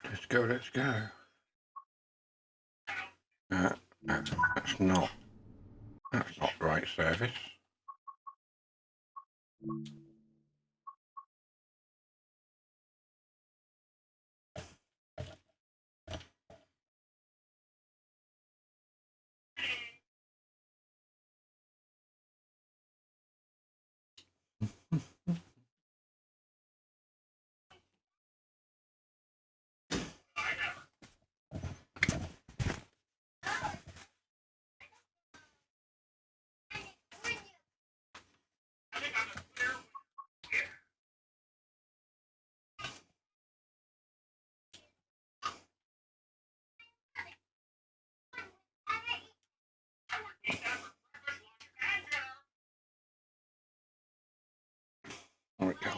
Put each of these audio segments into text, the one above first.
Let's go, let's go. That's not the right service. There we go.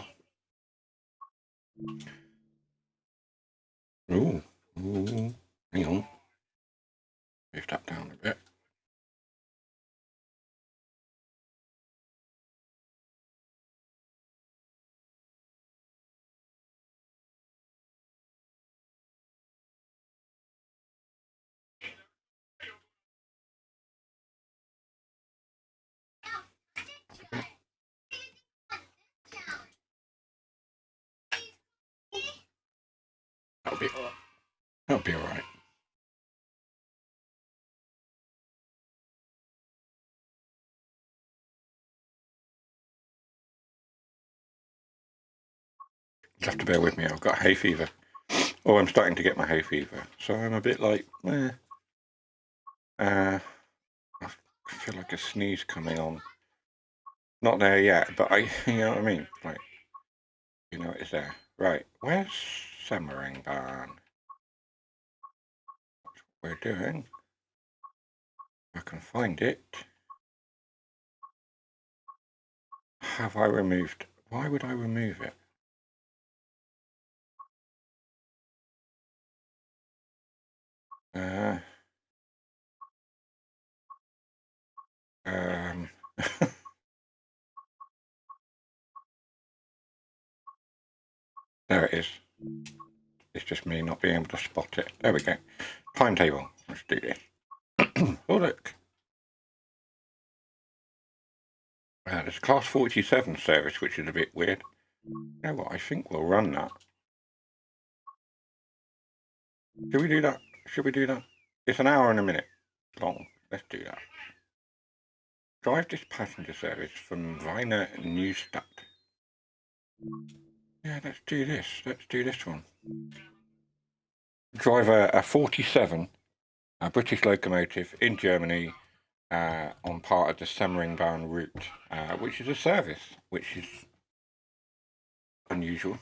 Ooh, hang on. Lift that down a bit. That'll be all right. You have to bear with me. I've got hay fever. Oh, I'm starting to get my hay fever, so I'm a bit like, I feel like a sneeze coming on. Not there yet, but you know what I mean? Like, you know, it's there. Right, where's Semmeringbahn? That's what we're doing. I can find it. Have I removed? Why would I remove it? There it is. It's just me not being able to spot it. There we go. Timetable. Let's do this. Oh, look. There's a class 47 service, which is a bit weird. You know what? I think we'll run that. Should we do that? Should we do that? It's an hour and a minute long. Let's do that. Drive this passenger service from Wiener Neustadt. Yeah, let's do this. Let's do this one. Drive a 47, a British locomotive in Germany on part of the Semmeringbahn route, which is a service, which is unusual.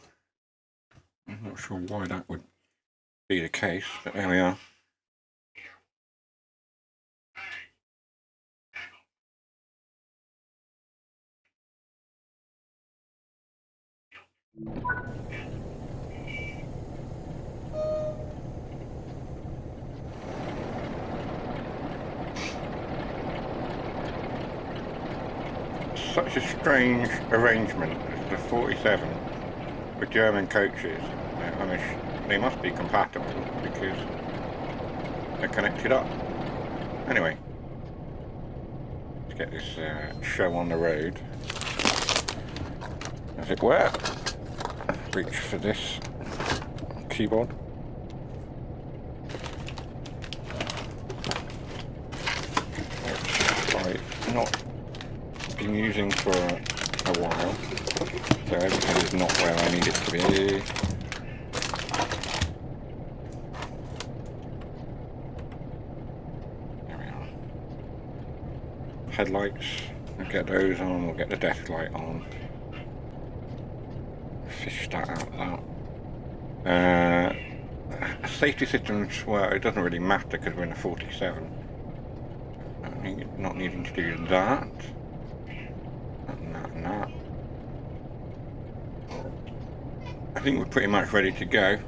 I'm not sure why that would be the case, but there we are. Such a strange arrangement as the 47 with German coaches. I mean, they must be compatible because they're connected up. Anyway, let's get this show on the road, as it were. Reach for this keyboard. Which I've not been using for a while, so everything is not where I need it to be. There we are. Headlights, we'll get those on, we'll get the desk light on. Fish that out loud. Safety systems, well, it doesn't really matter because we're in a 47. Not needing to do that. That. I think we're pretty much ready to go.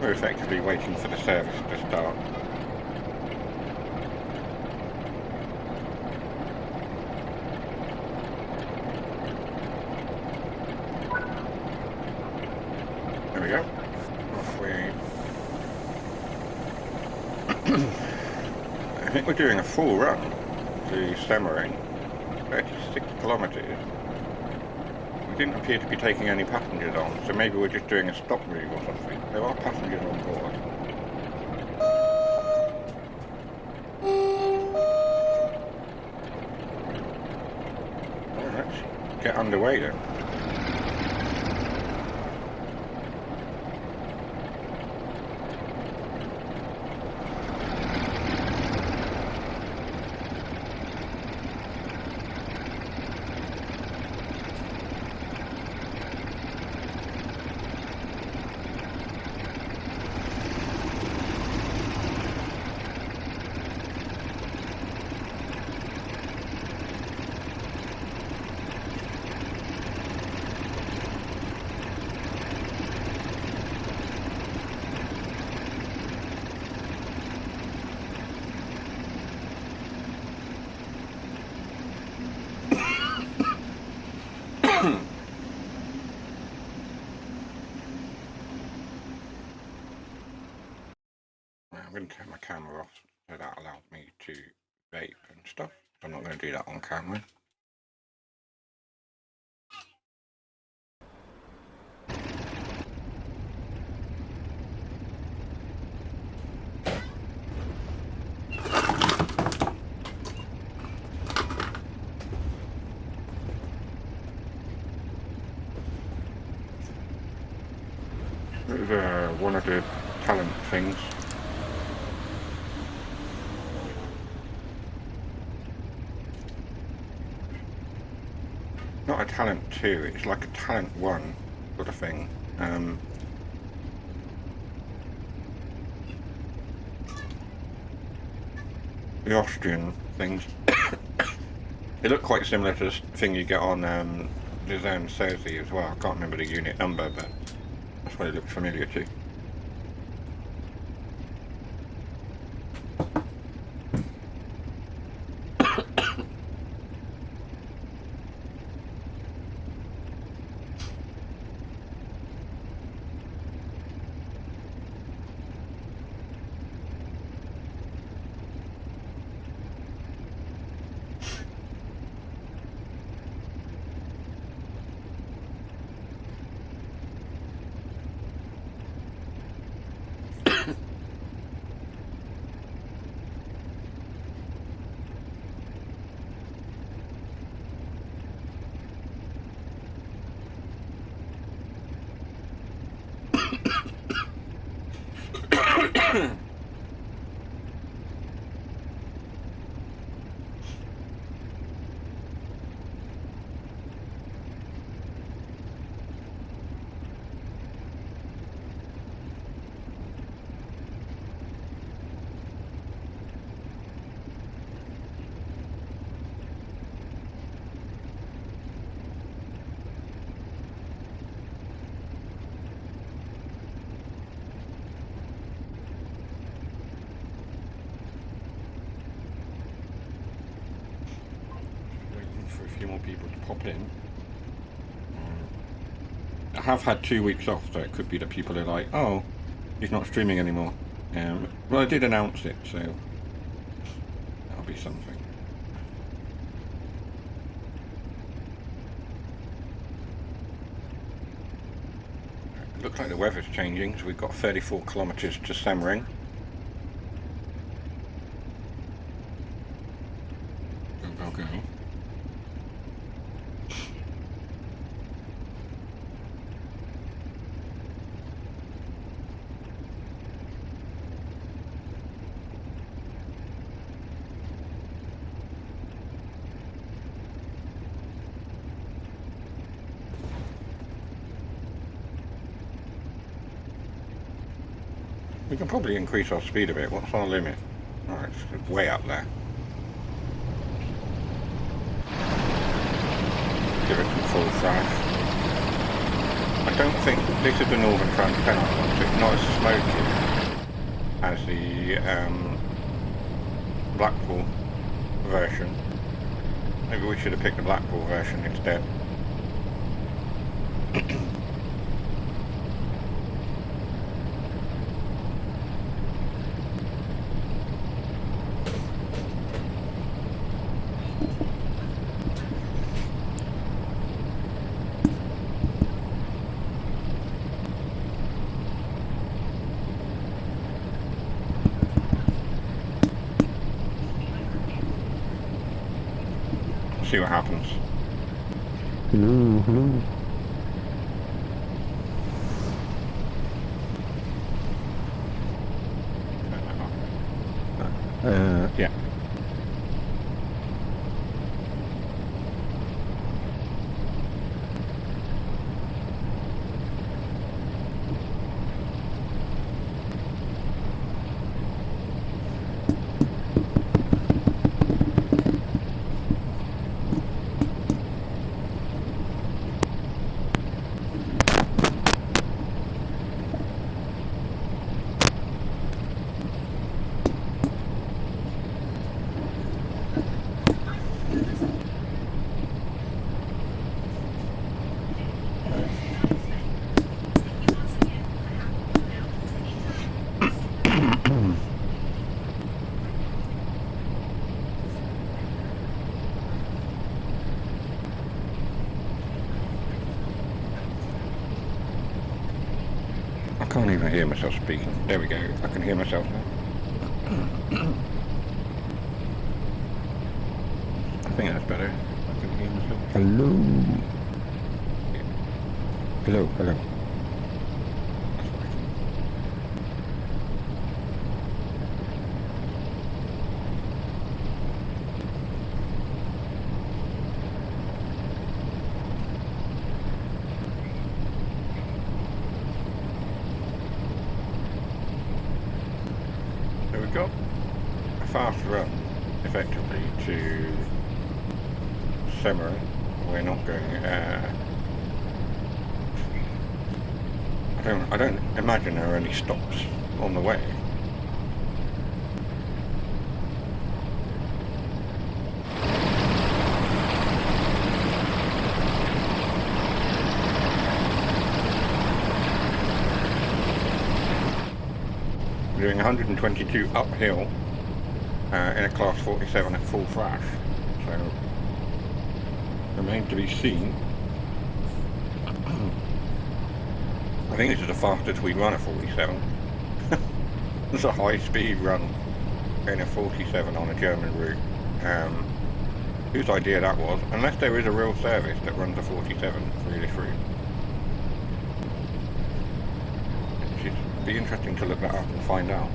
We're effectively waiting for the service to start. There we go. Halfway. I think we're doing a full run to Semmering, 36 kilometres. We didn't appear to be taking any passengers on, so maybe we're just doing a stop move or something. There are passengers on board. Well, let's get underway then. I'm going to turn my camera off so that allows me to vape and stuff. I'm not going to do that on camera. This is one of the talent things. Not a talent 2, it's like a talent 1 sort of thing. The Austrian things. They look quite similar to the thing you get on Mr.Surtees as well. I can't remember the unit number, but that's what it looks familiar to. For a few more people to pop in. I have had 2 weeks off, so it could be that people are like, oh, he's not streaming anymore. Well, I did announce it, so that'll be something. It looks like the weather's changing, so we've got 34 kilometres to Semmering. Go. We can probably increase our speed a bit. What's our limit? Alright, it's way up there. Give it some full flash. I don't think this is the Northern Transparent one, so it's not as smoky as the Blackpool version. Maybe we should have picked the Blackpool version instead. See what happens. Hello, hello. Yeah. I can't even hear myself speaking. There we go. I can hear myself now. I think that's better. I can hear myself. Hello. Hello, hello. So we've got a fast run, effectively, to Semmeringbahn. We're not going. I don't imagine there are any stops on the way. We're doing 122 uphill in a class 47 at full flash. So remains to be seen. I think this is the fastest we run a 47. It's a high speed run in a 47 on a German route. Whose idea that was, unless there is a real service that runs a 47 through this route. It should be interesting to look that up and find out.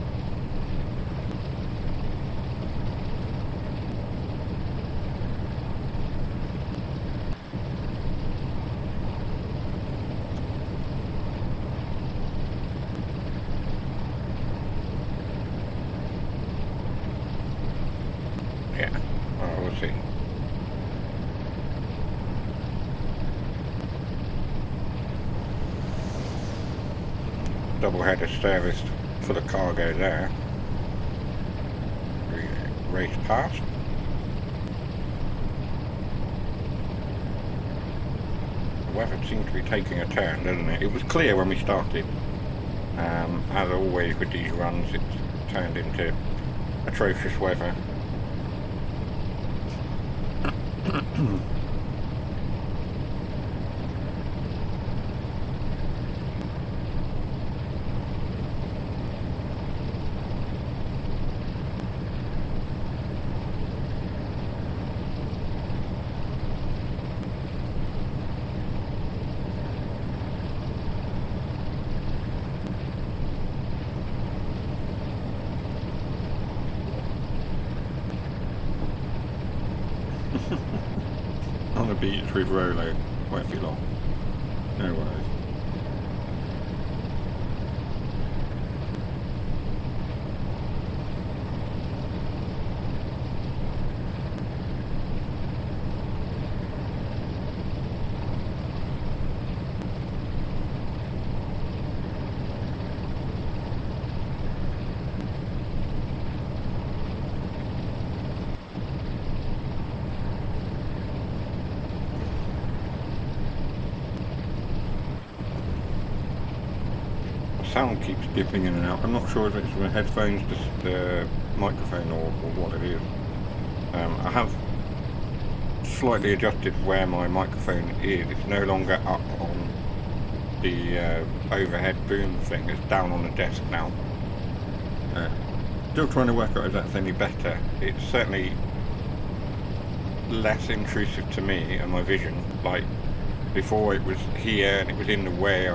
Yeah, well, we'll see. Double-header service for the cargo there. We race past. The weather seems to be taking a turn, doesn't it? It was clear when we started. As always with these runs, it's turned into atrocious weather. On the beach with Rolo, won't be long. No worries. sound keeps dipping in and out. I'm not sure if it's the headphones, the microphone, or what it is. I have slightly adjusted where my microphone is. It's no longer up on the overhead boom thing. It's down on the desk now. Still trying to work out if that's any better. It's certainly less intrusive to me and my vision. Like before, it was here and it was in the way. It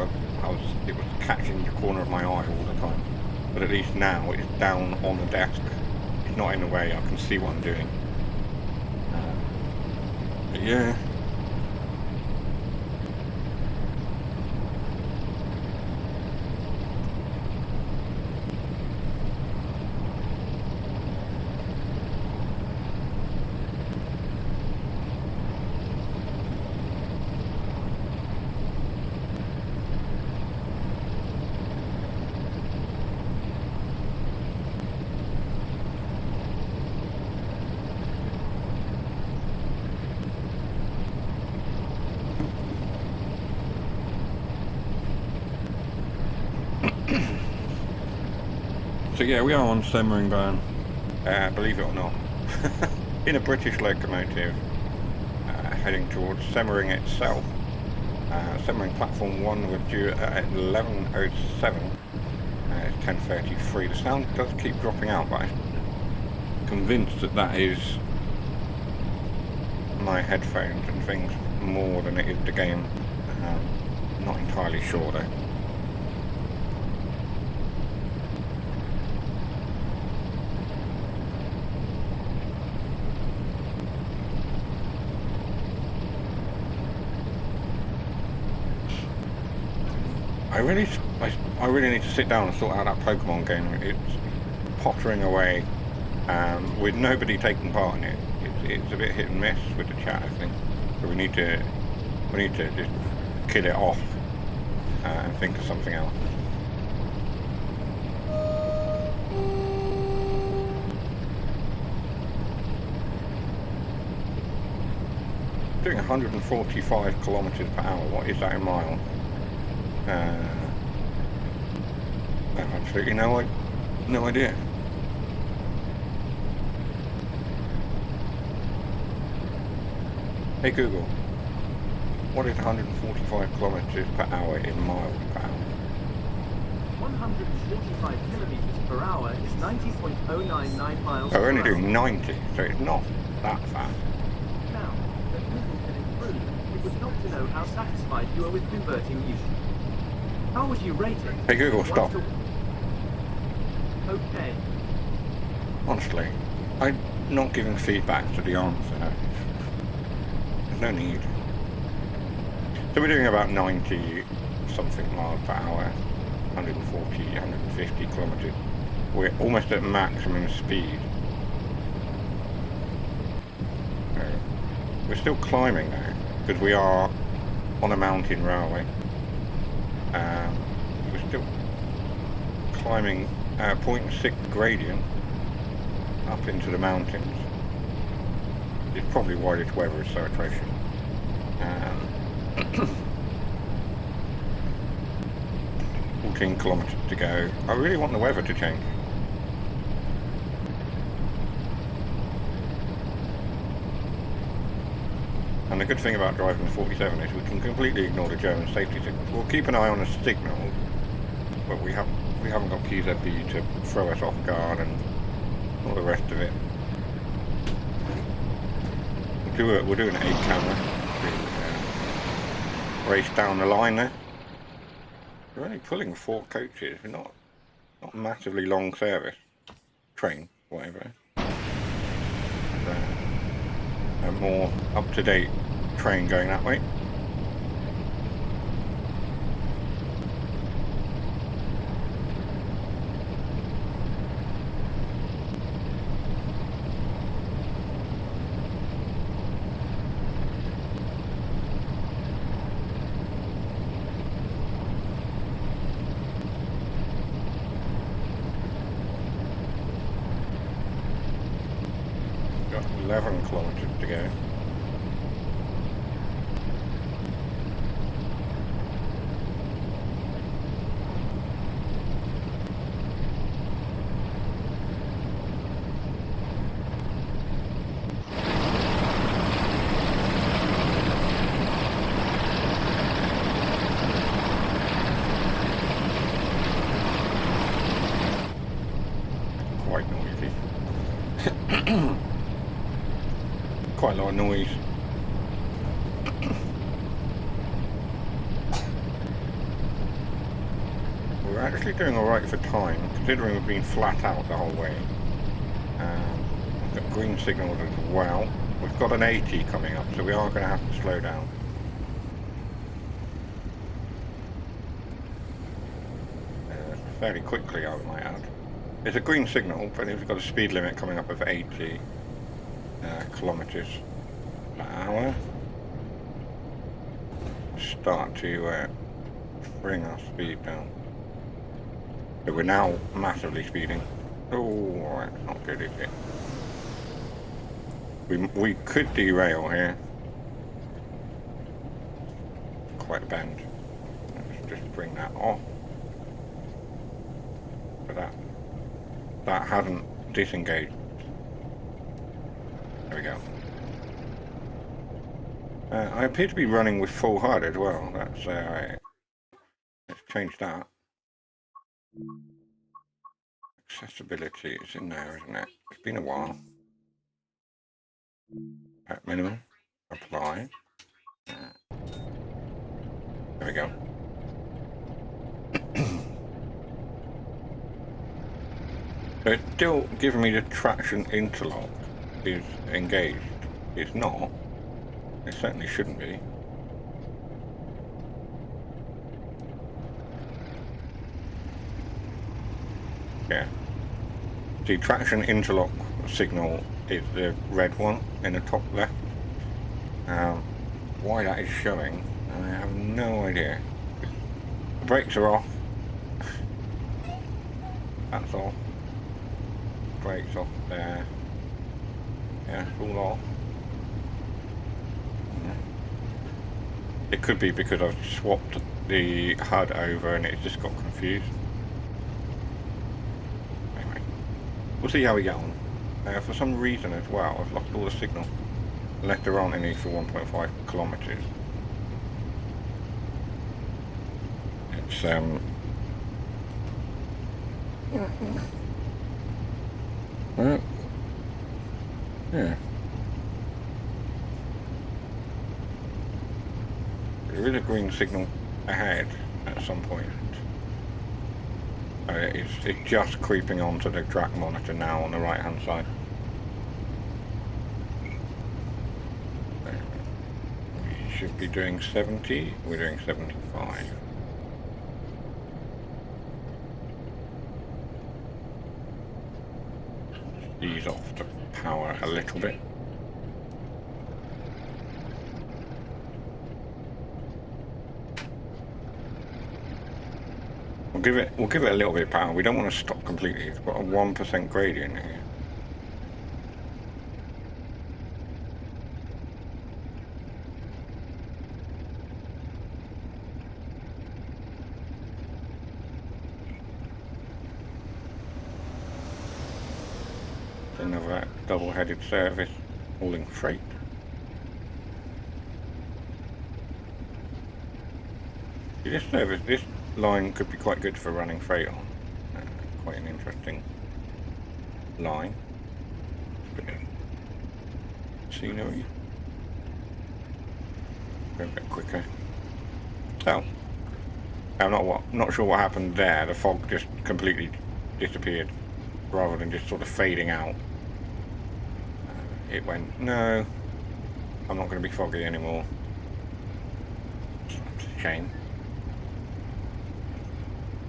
was catching the corner of my eye all the time. But at least now it's down on the desk. It's not in the way. I can see what I'm doing. But yeah. So yeah, we are on Semmeringbahn, believe it or not, in a British locomotive, heading towards Semmering itself. Semmering platform 1 was due at 11:07. It's 10:33. The sound does keep dropping out, but I'm convinced that is my headphones and things more than it is the game. Not entirely sure though. I really need to sit down and sort out that Pokemon game. It's pottering away with nobody taking part in it. It's a bit hit and miss with the chat, I think. So we need to just kill it off and think of something else. Doing 145 kilometers per hour. What is that in miles? I have absolutely no idea. Hey Google, what is 145 kilometers per hour in miles per hour? 145 kilometers per hour is 90.099 miles So we're per only hour. doing 90, so it's not that fast. Now, that Google can improve, it would help to know how satisfied you are with converting you. How would you rate it? Hey Google, stop. Okay. Honestly, I'm not giving feedback to the answer. There's no need. So we're doing about 90 something miles per hour, 140, 150 kilometers. We're almost at maximum speed. We're still climbing now, because we are on a mountain railway. We're still climbing 0.6 gradient up into the mountains. It's probably why this weather is so atrocious. 14 kilometers to go. I really want the weather to change. And the good thing about driving the 47 is we can completely ignore the German safety signals. We'll keep an eye on the signals, but we haven't got QZB to throw us off guard and all the rest of it. We'll do an 8 camera race down the line there. We're only pulling 4 coaches. We're not massively long service train, whatever. A more up-to-date train going that way. Got 11 kilometers to go. quite a lot of noise. We're actually doing alright for time, considering we've been flat out the whole way. We've got green signals as well. We've got an 80 coming up, so we are going to have to slow down. Fairly quickly, I might add. It's a green signal, but we've got a speed limit coming up of 80 kilometers per hour. Start to bring our speed down. So we're now massively speeding. Oh, that's not good, is it? We could derail here. Quite a bend. Let's just bring that off. But that hasn't disengaged. There we go. I appear to be running with full HUD as well. That's let's change that. Accessibility is in there, isn't it? It's been a while. At minimum. Apply. There we go. So it's still giving me the traction interlock is engaged. It's not. It certainly shouldn't be. Yeah. The traction interlock signal is the red one in the top left. Why that is showing, I have no idea. The brakes are off. That's off. Brakes off there. Yeah, it's all off. It could be because I've swapped the HUD over and it's just got confused. Anyway, we'll see how we get on. For some reason as well, I've lost all the signal. Unless there aren't any for 1.5 kilometers. It's well, yeah. There is a green signal ahead at some point. It's just creeping onto the track monitor now on the right hand side. We should be doing 70, we're doing 75. Ease off the power a little bit. We'll give it a little bit of power. We don't want to stop completely. It's got a 1% gradient here. Another double-headed service hauling freight. This line could be quite good for running freight on. Quite an interesting line. Bit of scenery. Go a bit quicker. So, I'm not sure what happened there. The fog just completely disappeared, rather than just sort of fading out. It went, no, I'm not going to be foggy anymore. It's a shame.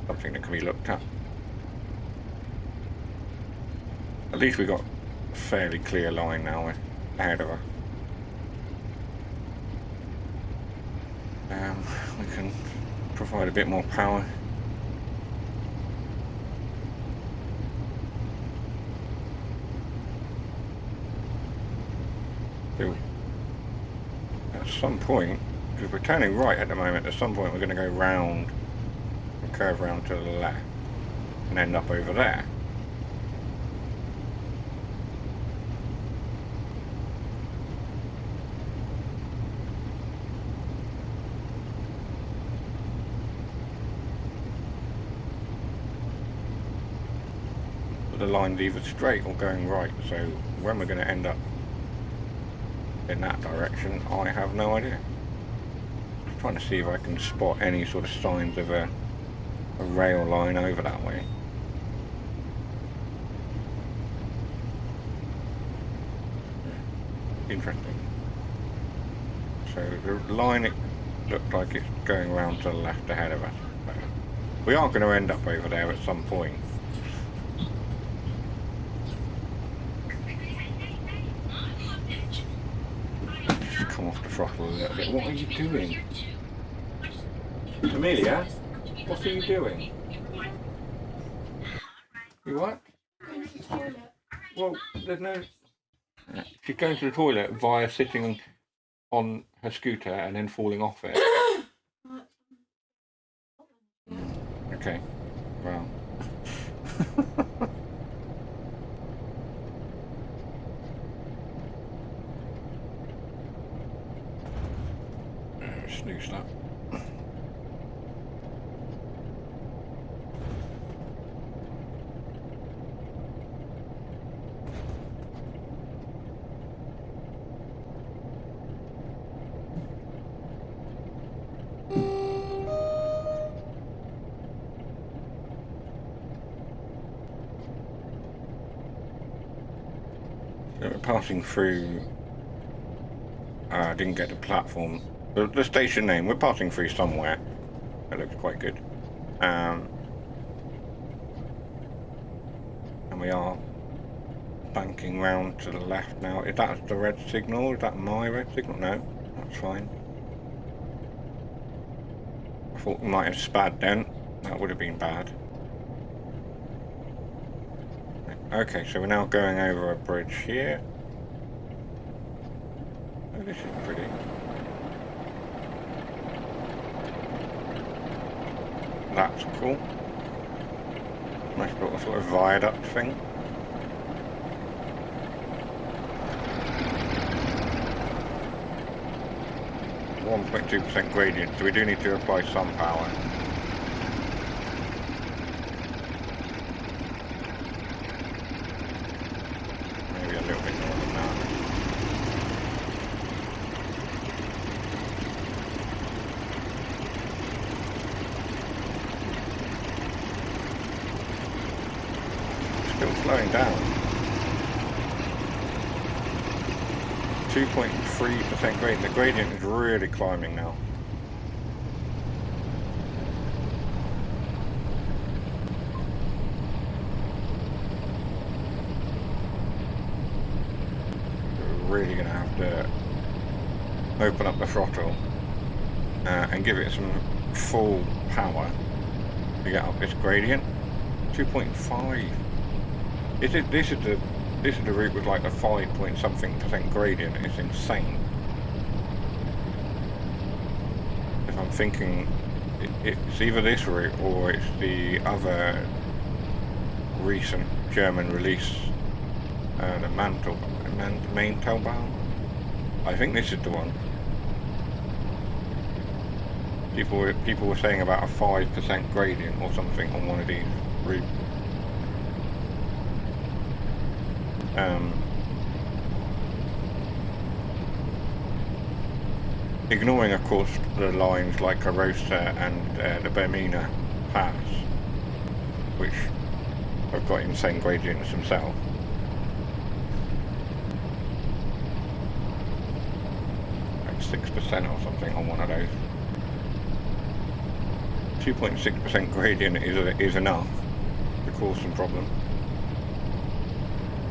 Something that can be looked at. At least we got a fairly clear line now ahead of her. We can provide a bit more power. So, at some point, because we're turning right at the moment, at some point we're going to go round and curve round to the left and end up over there. But the line's either straight or going right, so when we're going to end up in that direction, I have no idea. I'm trying to see if I can spot any sort of signs of a rail line over that way. Interesting. So the line, it looks like it's going around to the left ahead of us. But we are going to end up over there at some point. Just come off the throttle a little bit. What are you doing? Amelia? What are you doing? You what? Well, there's no... She's going to the toilet via sitting on her scooter and then falling off it. Okay, well. Snooze that. We're passing through. I didn't get the platform. The station name. We're passing through somewhere. That looks quite good. And we are banking round to the left now. Is that the red signal? Is that my red signal? No, that's fine. I thought we might have spad then. That would have been bad. Okay, so we're now going over a bridge here. Oh, this is pretty. That's cool. Nice little sort of viaduct thing. .2% gradient, so we do need to apply some power. Maybe a little bit more than that. Still slowing down. 2.3% gradient. The gradient is really climbing now. We're really going to have to open up the throttle and give it some full power to get up this gradient. 2.5. This is the route with like a 5-point-something% gradient. It's insane. If I'm thinking, it's either this route or it's the other recent German release, the Semmeringbahn. I think this is the one. People were saying about a 5% gradient or something on one of these routes. Ignoring, of course, the lines like Carosa and the Bermina Pass, which have got insane gradients themselves. Like 6% or something on one of those. 2.6% gradient is enough to cause some problem.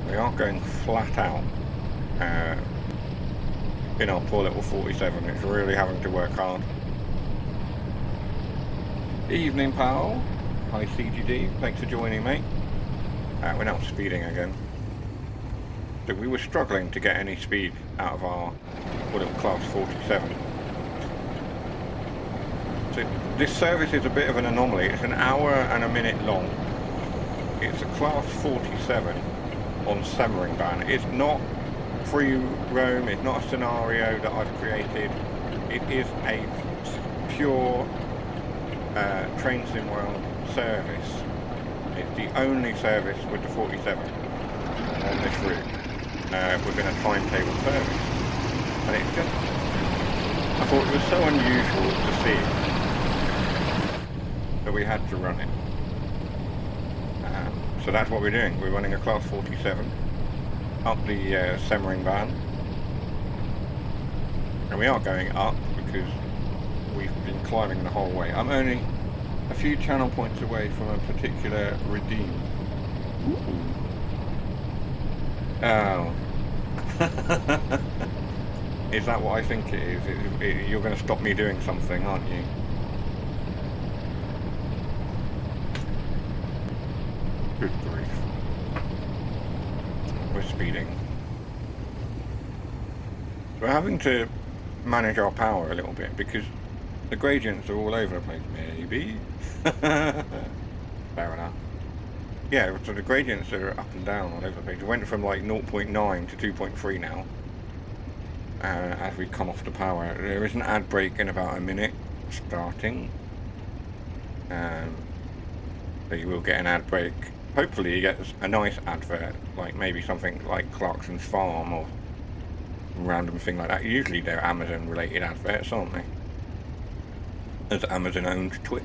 We are going flat out in our poor little 47. It's really having to work hard. Evening, pal. Hi, CGD. Thanks for joining, mate. We're now speeding again. So we were struggling to get any speed out of our little class 47. So this service is a bit of an anomaly. It's an hour and a minute long. It's a class 47 on Semmeringbahn. It's not free roam, it's not a scenario that I've created. It is a pure train sim world service. It's the only service with the 47 on this route within a timetable service. And it just, I thought it was so unusual to see that we had to run it. So that's what we're doing. We're running a Class 47 up the Semmeringbahn. And we are going up because we've been climbing the whole way. I'm only a few channel points away from a particular redeem. Ooh. Oh. Is that what I think it is? You're going to stop me doing something, aren't you? Good grief. We're speeding. So we're having to manage our power a little bit because the gradients are all over the place. Maybe. Fair enough. Yeah, so the gradients are up and down all over the place. It went from like 0.9 to 2.3 now. As we come off the power. There is an ad break in about a minute starting. So you will get an ad break. Hopefully you get a nice advert, like maybe something like Clarkson's Farm or random thing like that. Usually they're Amazon related adverts, aren't they? As Amazon owns Twitch.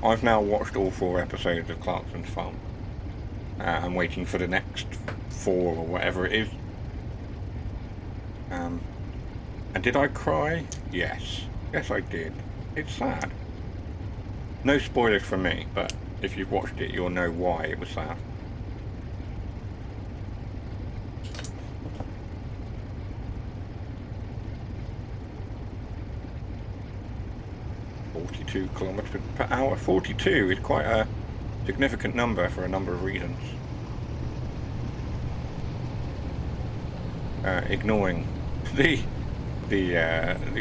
I've now watched all 4 episodes of Clarkson's Farm. I'm waiting for the next 4 or whatever it is. And did I cry? Yes. Yes, I did. It's sad. No spoilers from me, but if you've watched it, you'll know why it was sad. Kilometers per hour. 42 is quite a significant number for a number of reasons. Ignoring the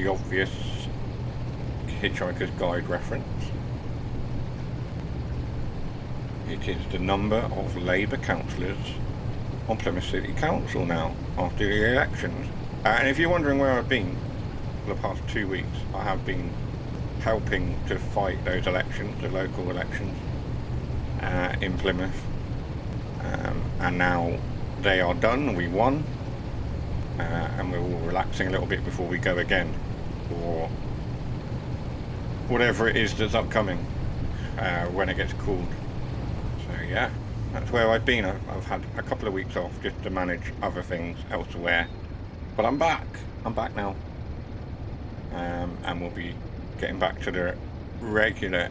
obvious Hitchhiker's Guide reference. It is the number of Labour councillors on Plymouth City Council now after the elections. And if you're wondering where I've been for the past 2 weeks, I have been helping to fight those elections, the local elections in Plymouth. And now they are done, we won. And we're all relaxing a little bit before we go again for whatever it is that's upcoming when it gets called. So yeah, that's where I've been. I've had a couple of weeks off just to manage other things elsewhere, but I'm back now, and we'll be getting back to the regular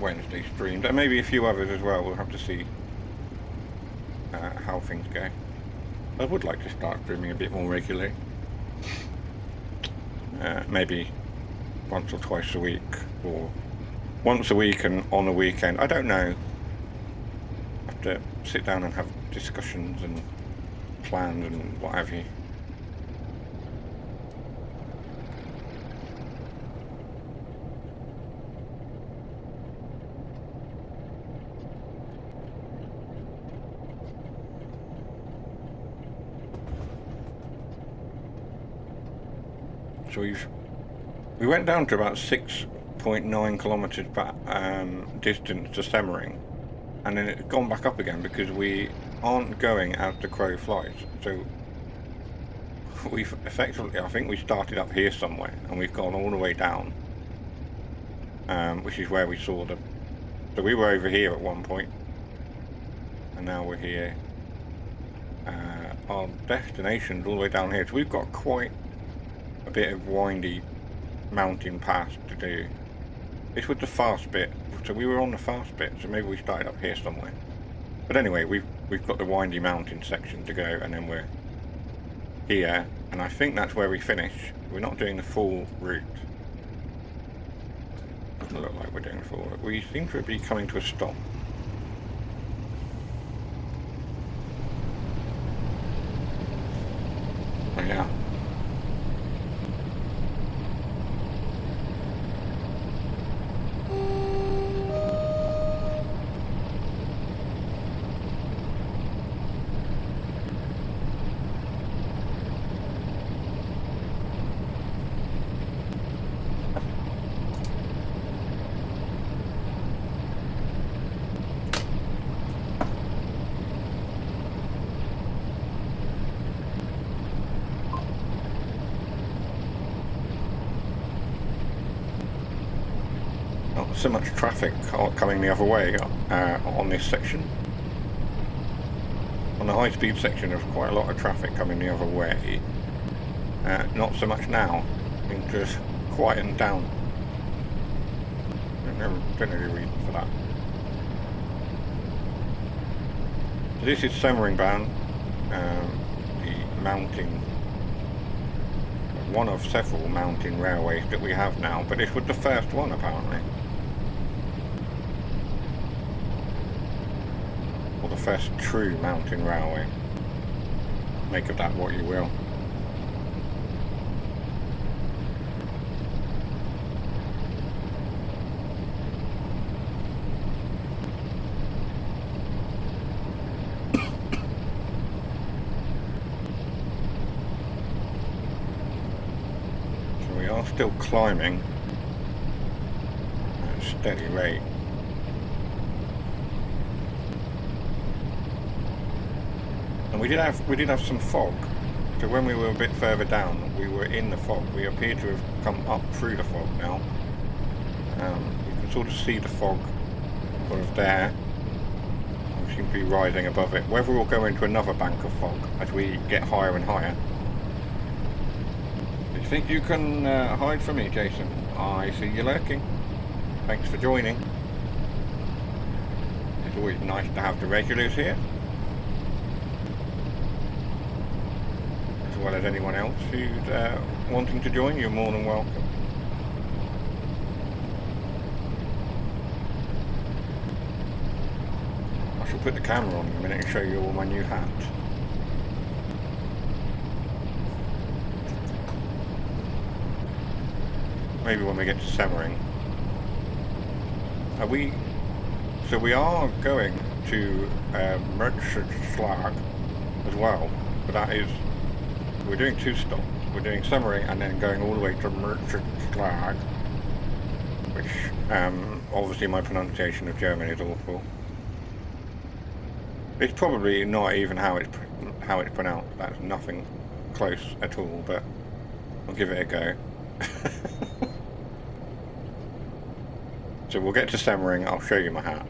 Wednesday streams, and maybe a few others as well. We'll have to see how things go. I would like to start streaming a bit more regularly. Maybe once or twice a week, or once a week and on a weekend. I don't know. I have to sit down and have discussions and plans and what have you. So we went down to about 6.9 kilometres per distance to Semmering, and then it's gone back up again because we aren't going as the crow flies. So we've effectively, I think we started up here somewhere and we've gone all the way down, which is where we saw them. So we were over here at one point, and now we're here. Our destination's all the way down here, so we've got quite a bit of windy mountain pass to do. This was the fast bit, so we were on the fast bit, so maybe we started up here somewhere. But anyway, we've got the windy mountain section to go, and then we're here, and I think that's where we finish. We're not doing the full route. Doesn't look like we're doing the full route. We seem to be coming to a stop. Yeah. so much traffic coming the other way on this section. On the high-speed section, there's quite a lot of traffic coming the other way. Not so much now. Things just quietened down. Don't know the reason for that. So this is Semmeringbahn, the mountain, one of several mountain railways that we have now, but this was the first one apparently. Or the first true mountain railway. Make of that what you will. Still climbing at a steady rate. And we did have some fog. So when we were a bit further down, we were in the fog. We appear to have come up through the fog now. You can sort of see the fog sort of there. We seem to be rising above it. Whether we'll go into another bank of fog as we get higher and higher. Think you can hide from me, Jason? I see you lurking. Thanks for joining. It's always nice to have the regulars here, as well as anyone else who's wanting to join. You're more than welcome. I shall put the camera on in a minute and show you all my new hats. Maybe when we get to Semmering. So we are going to Mr.Surtees as well, but that is, we're doing 2 stops. We're doing Semmering and then going all the way to Mr.Surtees, which obviously my pronunciation of German is awful. It's probably not even how it's pronounced. That's nothing close at all, but I'll give it a go. So we'll get to Semmering, I'll show you my hat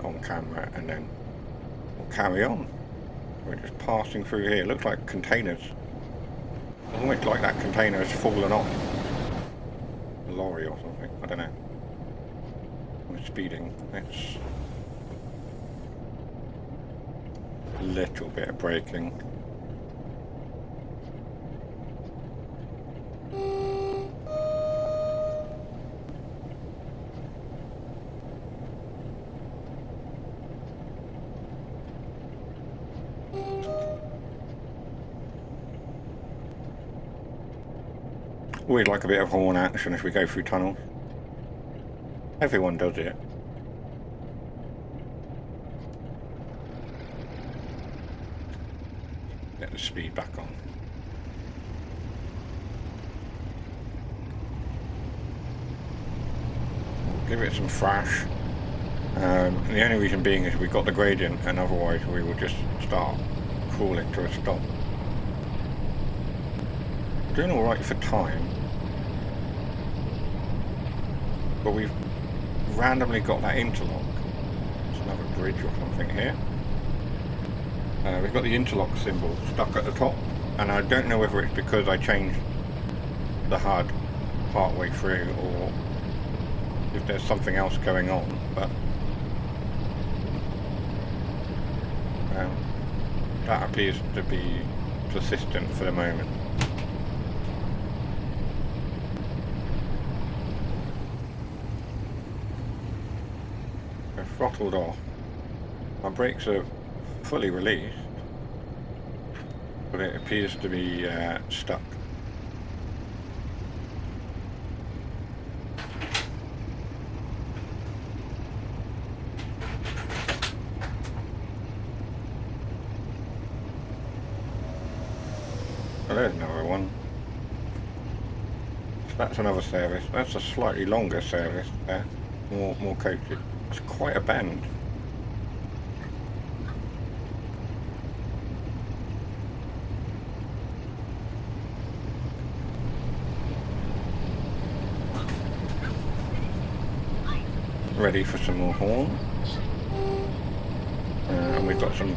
on camera, and then we'll carry on. We're just passing through here. It looks like containers. Almost like that container has fallen off a lorry or something. I don't know. We're speeding. It's a little bit of braking. Always like a bit of horn action as we go through tunnels. Everyone does it. Get the speed back on. We'll give it some thrash. And the only reason being is we've got the gradient, and otherwise we will just start crawling to a stop. We're doing alright for time. But we've randomly got that interlock. There's another bridge or something here. We've got the interlock symbol stuck at the top, and I don't know whether it's because I changed the HUD partway through or if there's something else going on, but that appears to be persistent for the moment. Throttled off. My brakes are fully released, but it appears to be stuck. Well, there's another one. So that's another service. That's a slightly longer service there. More coaches. It's quite a bend. ready for some more horn. And we've got some...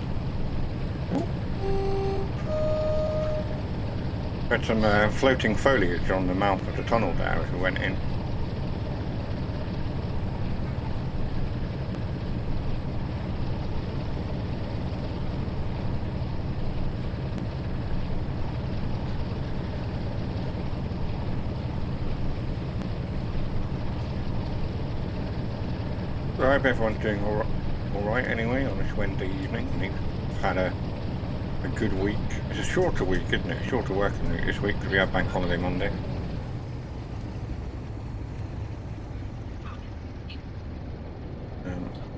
Had some floating foliage on the mouth of the tunnel there as we went in. So I hope everyone's doing alright anyway on this Wednesday evening. We've had a good week. It's a shorter week, isn't it? Shorter working week this week because we have Bank Holiday Monday.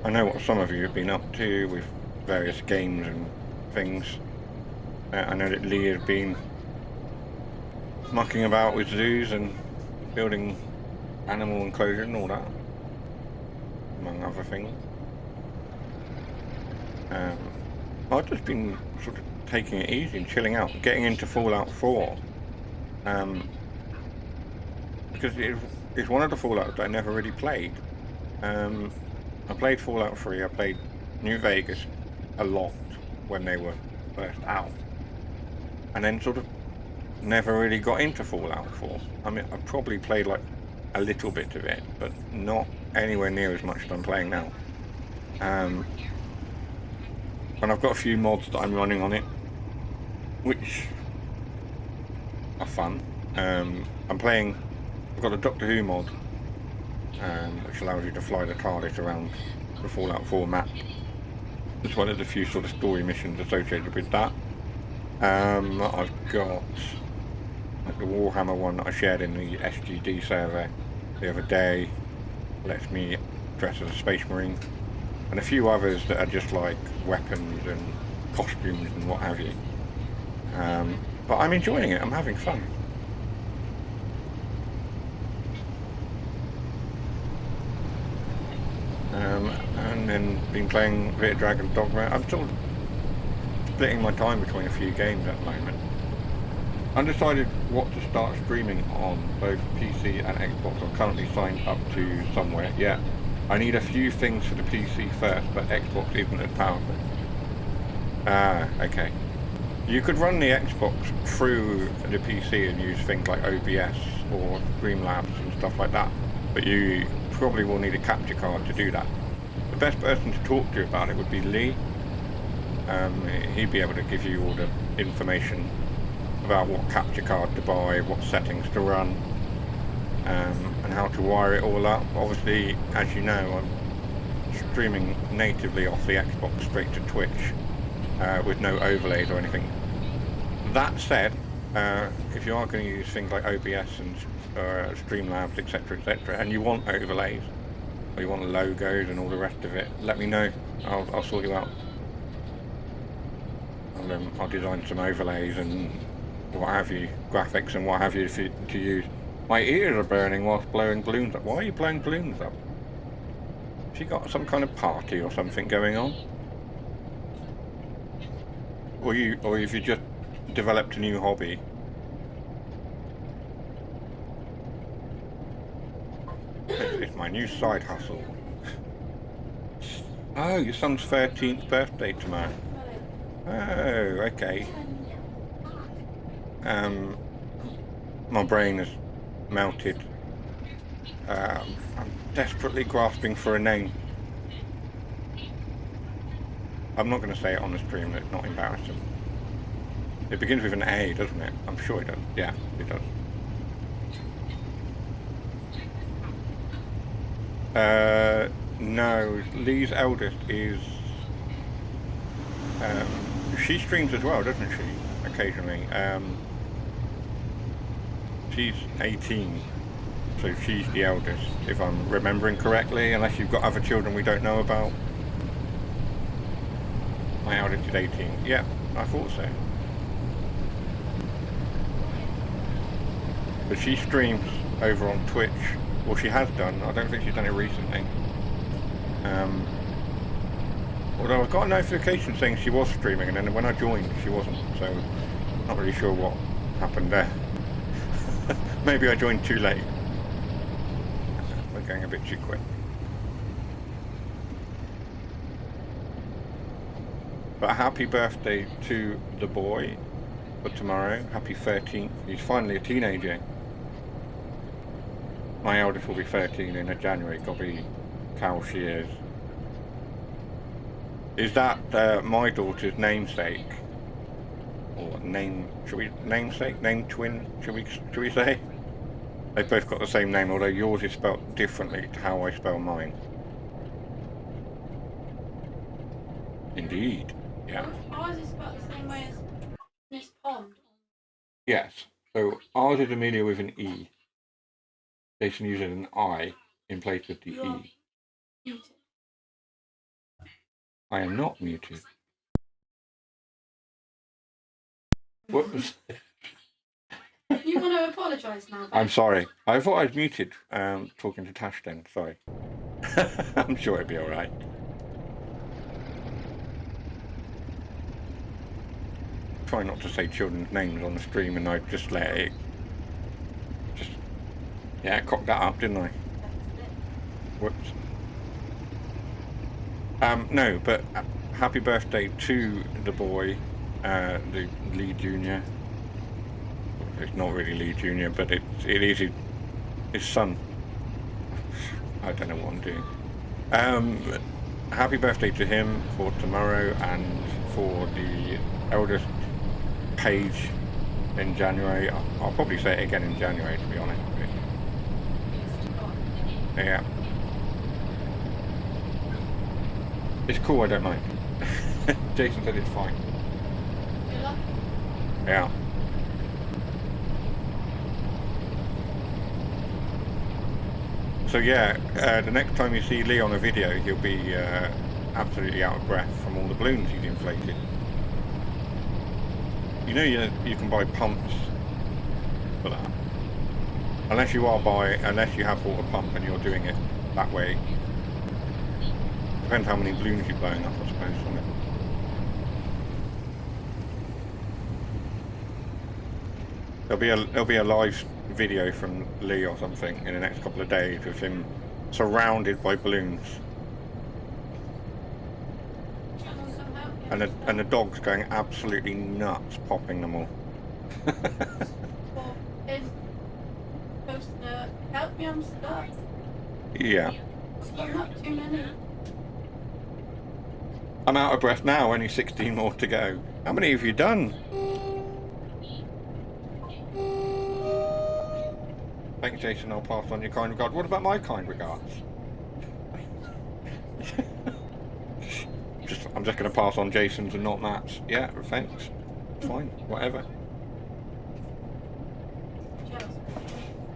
I know what some of you have been up to with various games and things. I know that Lee has been mucking about with zoos and building animal enclosure and all that, among other things. I've just been sort of taking it easy and chilling out, getting into Fallout 4, because it's one of the Fallouts that I never really played. I played Fallout 3, I played New Vegas a lot when they were first out, and then sort of never really got into Fallout 4. I mean, I probably played like a little bit of it, but not anywhere near as much as I'm playing now. And I've got a few mods that I'm running on it, which are fun. I've got a Doctor Who mod, which allows you to fly the TARDIS around the Fallout 4 map, as well as a few sort of story missions associated with that. I've got like the Warhammer one that I shared in the SGD server the other day, lets me dress as a Space Marine, and a few others that are just like weapons and costumes and what have you. But I'm enjoying it, I'm having fun. And then been playing a bit of Dragon Dogma. I'm sort of splitting my time between a few games at the moment. Undecided what to start streaming on both PC and Xbox. I'm currently signed up to somewhere. Yeah, I need a few things for the PC first, but Xbox isn't as powerful. Okay. You could run the Xbox through the PC and use things like OBS or Streamlabs and stuff like that, but you probably will need a capture card to do that. The best person to talk to about it would be Lee. He'd be able to give you all the information about what capture card to buy, what settings to run, and how to wire it all up. Obviously, as you know, I'm streaming natively off the Xbox straight to Twitch, with no overlays or anything. That said, if you are going to use things like OBS and Streamlabs, etc., and you want overlays, or you want logos and all the rest of it, let me know. I'll sort you out. I'll design some overlays and what have you, graphics and what have you to use. My ears are burning whilst blowing balloons up. Why are you blowing balloons up? Have you got some kind of party or something going on? Or have you just developed a new hobby? It's my new side hustle. Oh, your son's 13th birthday tomorrow. Oh, okay. My brain is melted. I'm desperately grasping for a name. I'm not going to say it on the stream, it's not embarrassing. It begins with an A, doesn't it? I'm sure it does. Yeah, it does. No, Lee's eldest is... she streams as well, doesn't she? Occasionally. She's 18, so she's the eldest, if I'm remembering correctly, unless you've got other children we don't know about. My eldest is 18. Yeah, I thought so. But she streams over on Twitch. Well, she has done. I don't think she's done it recently. Although I got a notification saying she was streaming, and then when I joined, she wasn't. So, not really sure what happened there. Maybe I joined too late. We're going a bit too quick. but happy birthday to the boy for tomorrow. Happy 13th. He's finally a teenager. My eldest will be 13 in January. Gotta be cow she is. Is that my daughter's namesake? Or namesake? Name twin, should we say? They've both got the same name, although yours is spelled differently to how I spell mine. Indeed, yeah. Ours is spelled the same way as Miss Pond. Yes, so ours is Amelia with an E. Jason uses an I in place of the E. Muted. I am not muted. Whoops. You want to apologise now? I'm sorry. I thought I was muted talking to Tash then. Sorry. I'm sure it'll be alright. Try not to say children's names on the stream, and I just let it. Yeah, cocked that up, didn't I? Whoops. No, but happy birthday to the boy, the Lee Jr. It's not really Lee Jr., but it is his son. I don't know what I'm doing. Happy birthday to him for tomorrow, and for the eldest Paige in January. I'll probably say it again in January, to be honest. Yeah. It's cool, I don't mind. Jason said it's fine. Yeah. So yeah, the next time you see Lee on a video, he'll be absolutely out of breath from all the balloons he's inflated. You know you can buy pumps for that. Unless you have bought a pump and you're doing it that way. Depends how many balloons you're blowing up, I suppose, doesn't it? There'll be a live video from Lee or something in the next couple of days with him surrounded by balloons. And the dog's going absolutely nuts, popping them all. Well, is supposed to help me, I'm stuck. Yeah. I've got too many. I'm out of breath now, only 16 more to go. How many have you done? Thanks, Jason, I'll pass on your kind regards. What about my kind regards? I'm just going to pass on Jason's and not Matt's. Yeah, thanks. Fine, whatever.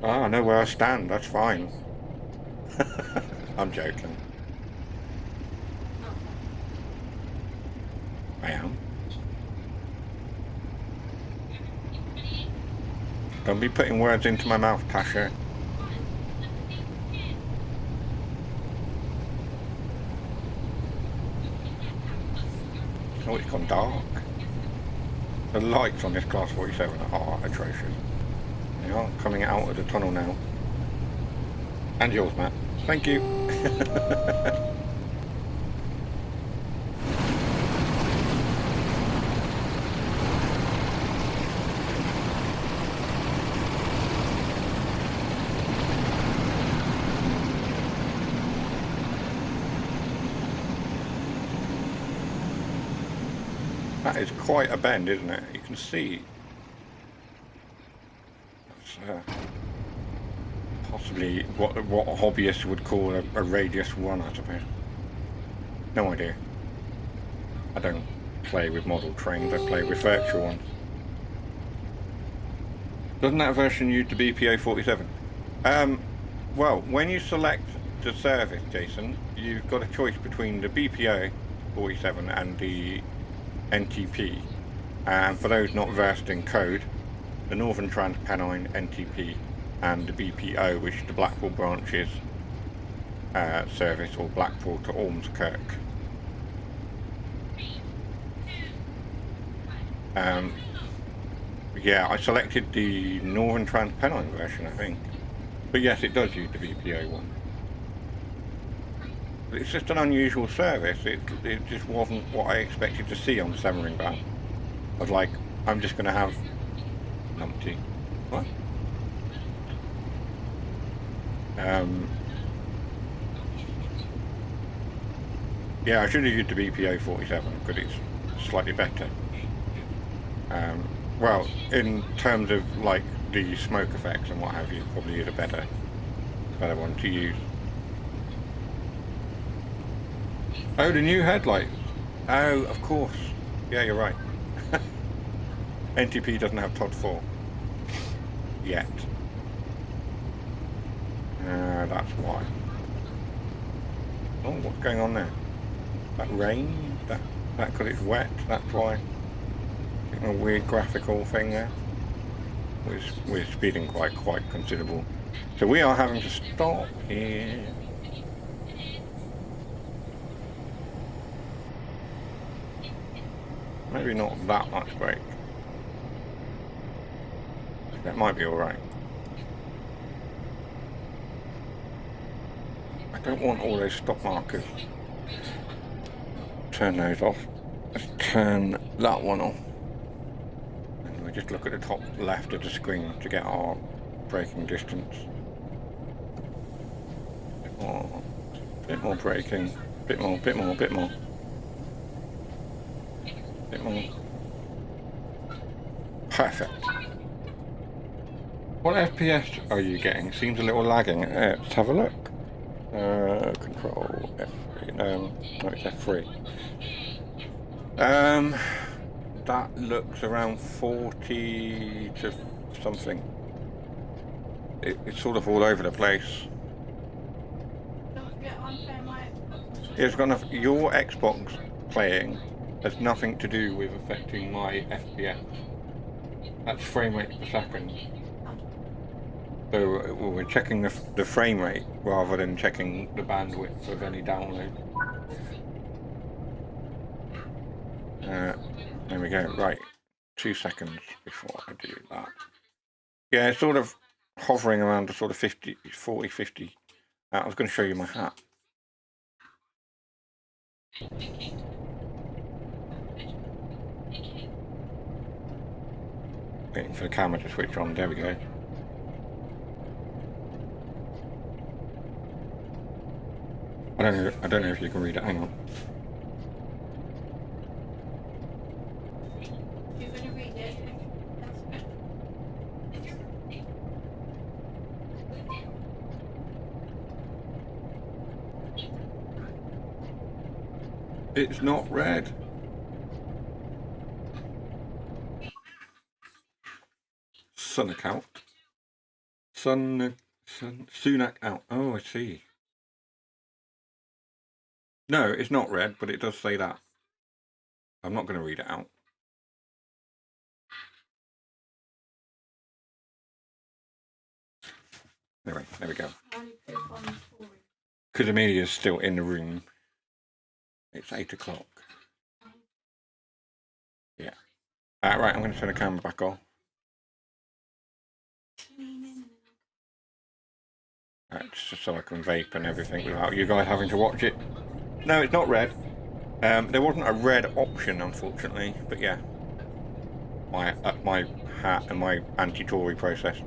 I know where I stand, that's fine. I'm joking. I am. Don't be putting words into my mouth, Tasha. Oh, it's gone dark. The lights on this Class 47 are atrocious. They are coming out of the tunnel now. And yours, Matt. Thank you. That is quite a bend, isn't it? You can see. That's possibly what hobbyists would call a radius 1, I suppose. No idea. I don't play with model trains, I play with virtual ones. Doesn't that version use the BPO 47? Well, when you select the service, Jason, you've got a choice between the BPO 47 and the NTP, and for those not versed in code, the Northern Trans-Pennine NTP and the BPO, which is the Blackpool branches service, or Blackpool to Ormskirk. Yeah, I selected the Northern Trans-Pennine version, I think, but yes, it does use the BPO one. It's just an unusual service. It just wasn't what I expected to see on Semmeringbahn. I was like, I'm just going to have numpty. What? Yeah, I should have used the BPO 47 because it's slightly better. Well, in terms of like the smoke effects and what have you, probably is a better one to use. Oh, the new headlights. Oh, of course. Yeah, you're right. NTP doesn't have TOD 4 yet. That's why. Oh, what's going on there? That rain? That because it's wet. That's why. A weird graphical thing there. We're speeding quite considerable. So we are having to stop here. Maybe not that much brake. That might be alright. I don't want all those stop markers. Turn those off. Let's turn that one off. And we just look at the top left of the screen to get our braking distance. Bit more braking. Bit more. Bit more. Perfect. What FPS are you getting? Seems a little lagging. Let's have a look. Control F3. No, it's F3. That looks around 40 to something. It's sort of all over the place. Don't forget I'm playing my Xbox. It's got enough. Your Xbox playing has nothing to do with affecting my FPS. That's frame rate per second. So we're checking the frame rate rather than checking the bandwidth of any download. There we go. Right, 2 seconds before I do that. Yeah, it's sort of hovering around the sort of 40, 50. I was going to show you my hat. Waiting for the camera to switch on. There we go. I don't know if you can read it. Hang on. You're going to read it. It's not red. Sunak out. Sunak out. Oh, I see. No, it's not red, but it does say that. I'm not going to read it out. Anyway, there we go. Because Amelia's still in the room. It's 8 o'clock. Yeah. Right, I'm going to turn the camera back on. Just so I can vape and everything without you guys having to watch it. No, it's not red. There wasn't a red option, unfortunately, but yeah. My hat and my anti-Tory process.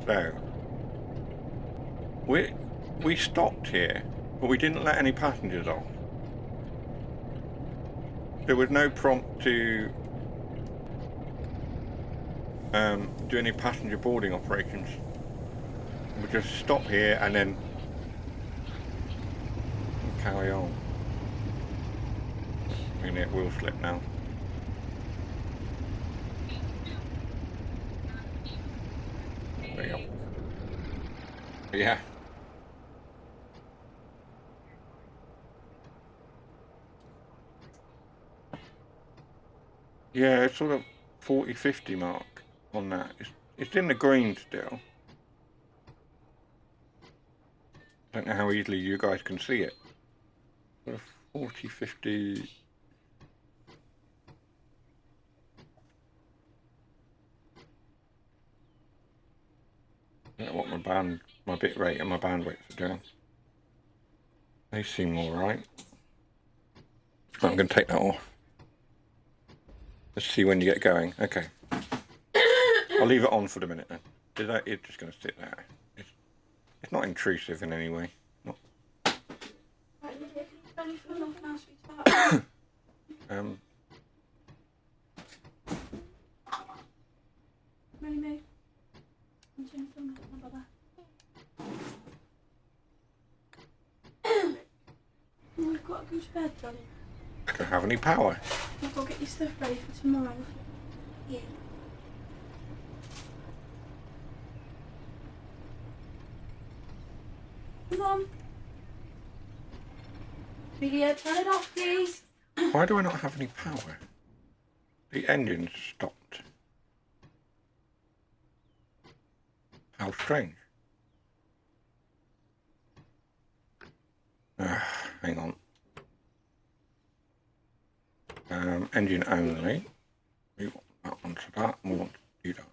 So, we stopped here, but we didn't let any passengers off. There was no prompt to do any passenger boarding operations. We just stop here and then carry on. I mean, it will slip now. There you go. Yeah. Yeah, it's sort of 40-50 mark on that. It's in the green still. Don't know how easily you guys can see it. Sort of 40-50. I don't know what my bit rate and my bandwidth are doing. They seem alright. I'm going to take that off. Let's see when you get going. Okay. I'll leave it on for the minute then. It's just going to sit there. It's not intrusive in any way. Not. Right, you only for enough now, sweetheart. Ready, move. I'm doing film with my brother. We've got to go to bed, darling. I don't have any power. I've got to get your stuff ready for tomorrow. Yeah. Come on. Video, turn it off, please. Why do I not have any power? The engine's stopped. How strange. Hang on. Engine only. We want that onto that, and we want to do that.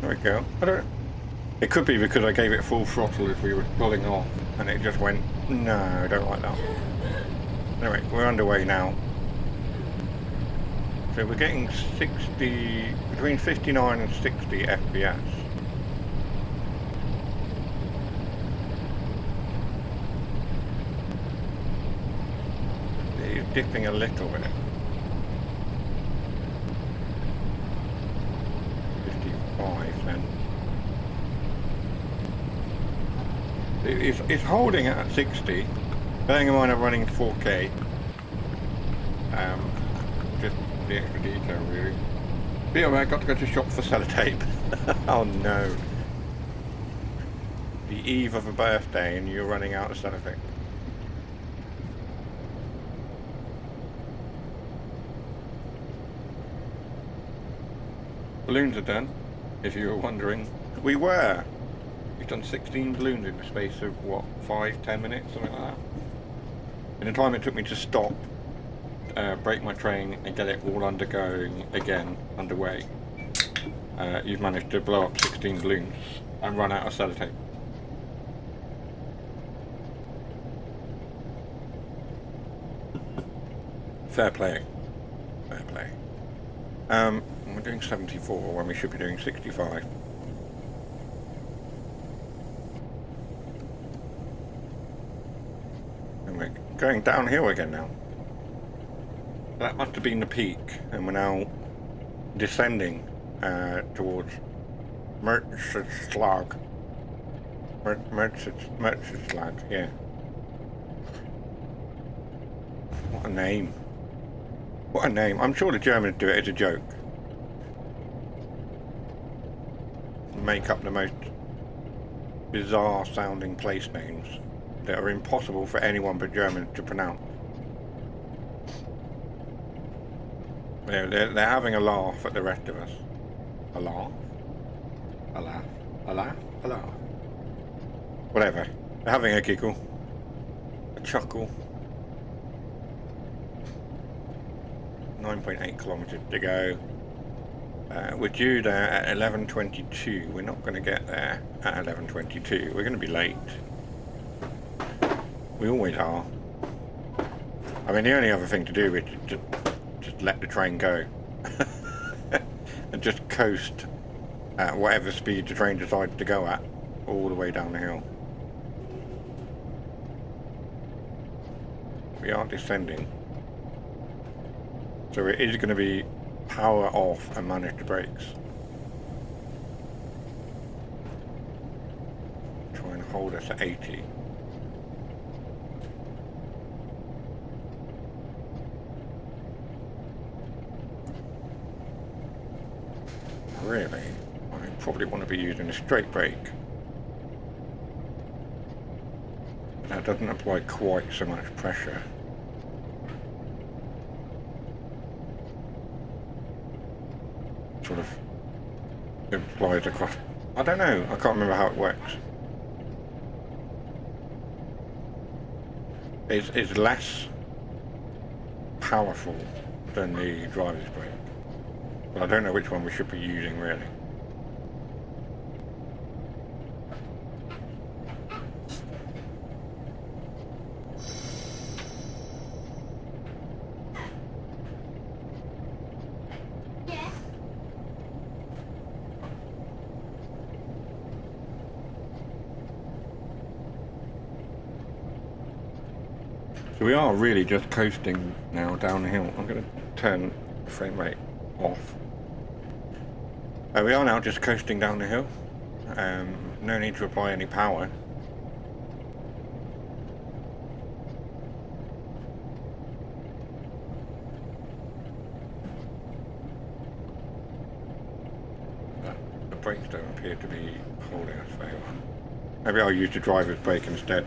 There we go. It could be because I gave it full throttle as we were pulling off, and it just went, no, I don't like that. Anyway, we're underway now. So we're getting 60, between 59 and 60 FPS. It is dipping a little bit. 55 then. It's holding at 60. Bearing in mind I'm running 4K. Just the extra detail really. But anyway, I got to go to shop for sellotape. Oh no. The eve of a birthday and you're running out of sellotape. Balloons are done, if you were wondering. We were. We've done 16 balloons in the space of what, 5-10 minutes, something like that. In the time it took me to stop, break my train and get it all undergoing again, underway, you've managed to blow up 16 balloons and run out of sellotape. Fair play. Fair play. We're doing 74 when we should be doing 65. And we're going downhill again now. That must have been the peak, and we're now descending towards Mr.Surtees. Mr.Surtees, yeah. What a name. What a name. I'm sure the Germans do it as a joke. Make up the most bizarre sounding place names that are impossible for anyone but Germans to pronounce. They're having a laugh at the rest of us. A laugh? A laugh? A laugh? A laugh? Whatever. They're having a giggle. A chuckle. 9.8 kilometers to go. We're due there at 11:22. We're not going to get there at 11:22. We're going to be late. We always are. I mean, the only other thing to do is just let the train go. And just coast at whatever speed the train decides to go at, all the way down the hill. We are descending. So it is going to be power off and manage the brakes. Try and hold us at 80. Really, I probably want to be using a straight brake. That doesn't apply quite so much pressure. Sort of applies across. I don't know. I can't remember how it works. It's less powerful than the driver's brake. But I don't know which one we should be using really. So we are really just coasting now down the hill. I'm going to turn the frame rate off. We are now just coasting down the hill. No need to apply any power. The brakes don't appear to be holding us very well. Maybe I'll use the driver's brake instead.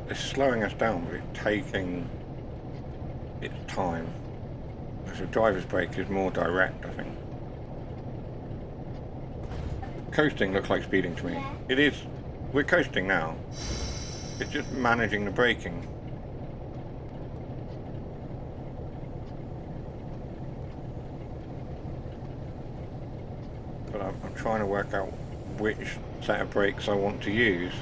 It's slowing us down, but it's taking its time. So driver's brake is more direct, I think. Coasting looks like speeding to me. It is. We're coasting now. It's just managing the braking. But I'm trying to work out which set of brakes I want to use.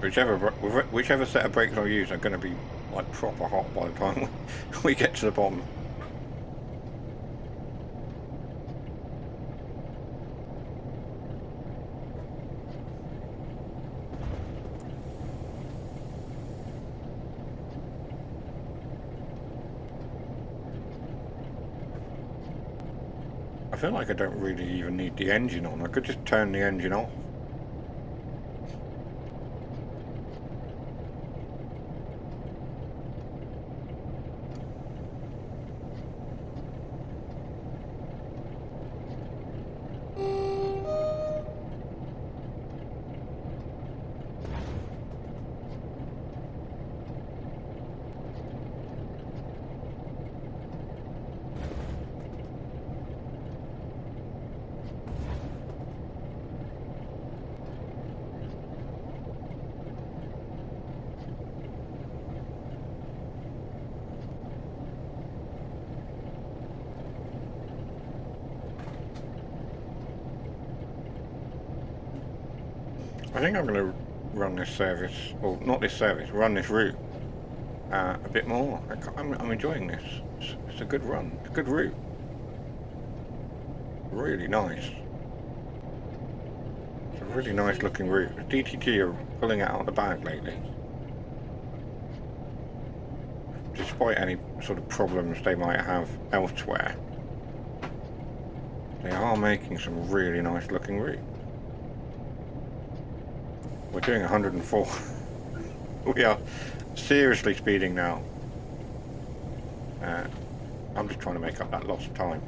Whichever set of brakes I use are going to be like proper hot by the time we get to the bottom. I feel like I don't really even need the engine on. I could just turn the engine off. I think I'm going to run this service, or not this service, run this route a bit more. I'm enjoying this. It's a good run. It's a good route. Really nice. It's a really nice looking route. DTT are pulling it out of the bag lately. Despite any sort of problems they might have elsewhere, they are making some really nice looking route. We're doing 104. We are seriously speeding now. I'm just trying to make up that lost time.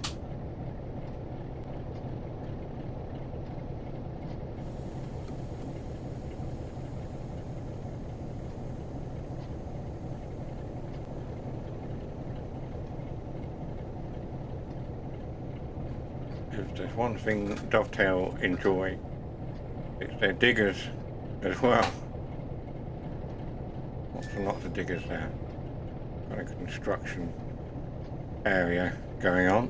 If there's one thing Dovetail enjoy, it's their diggers as well. Lots and lots of diggers there. Got a construction area going on.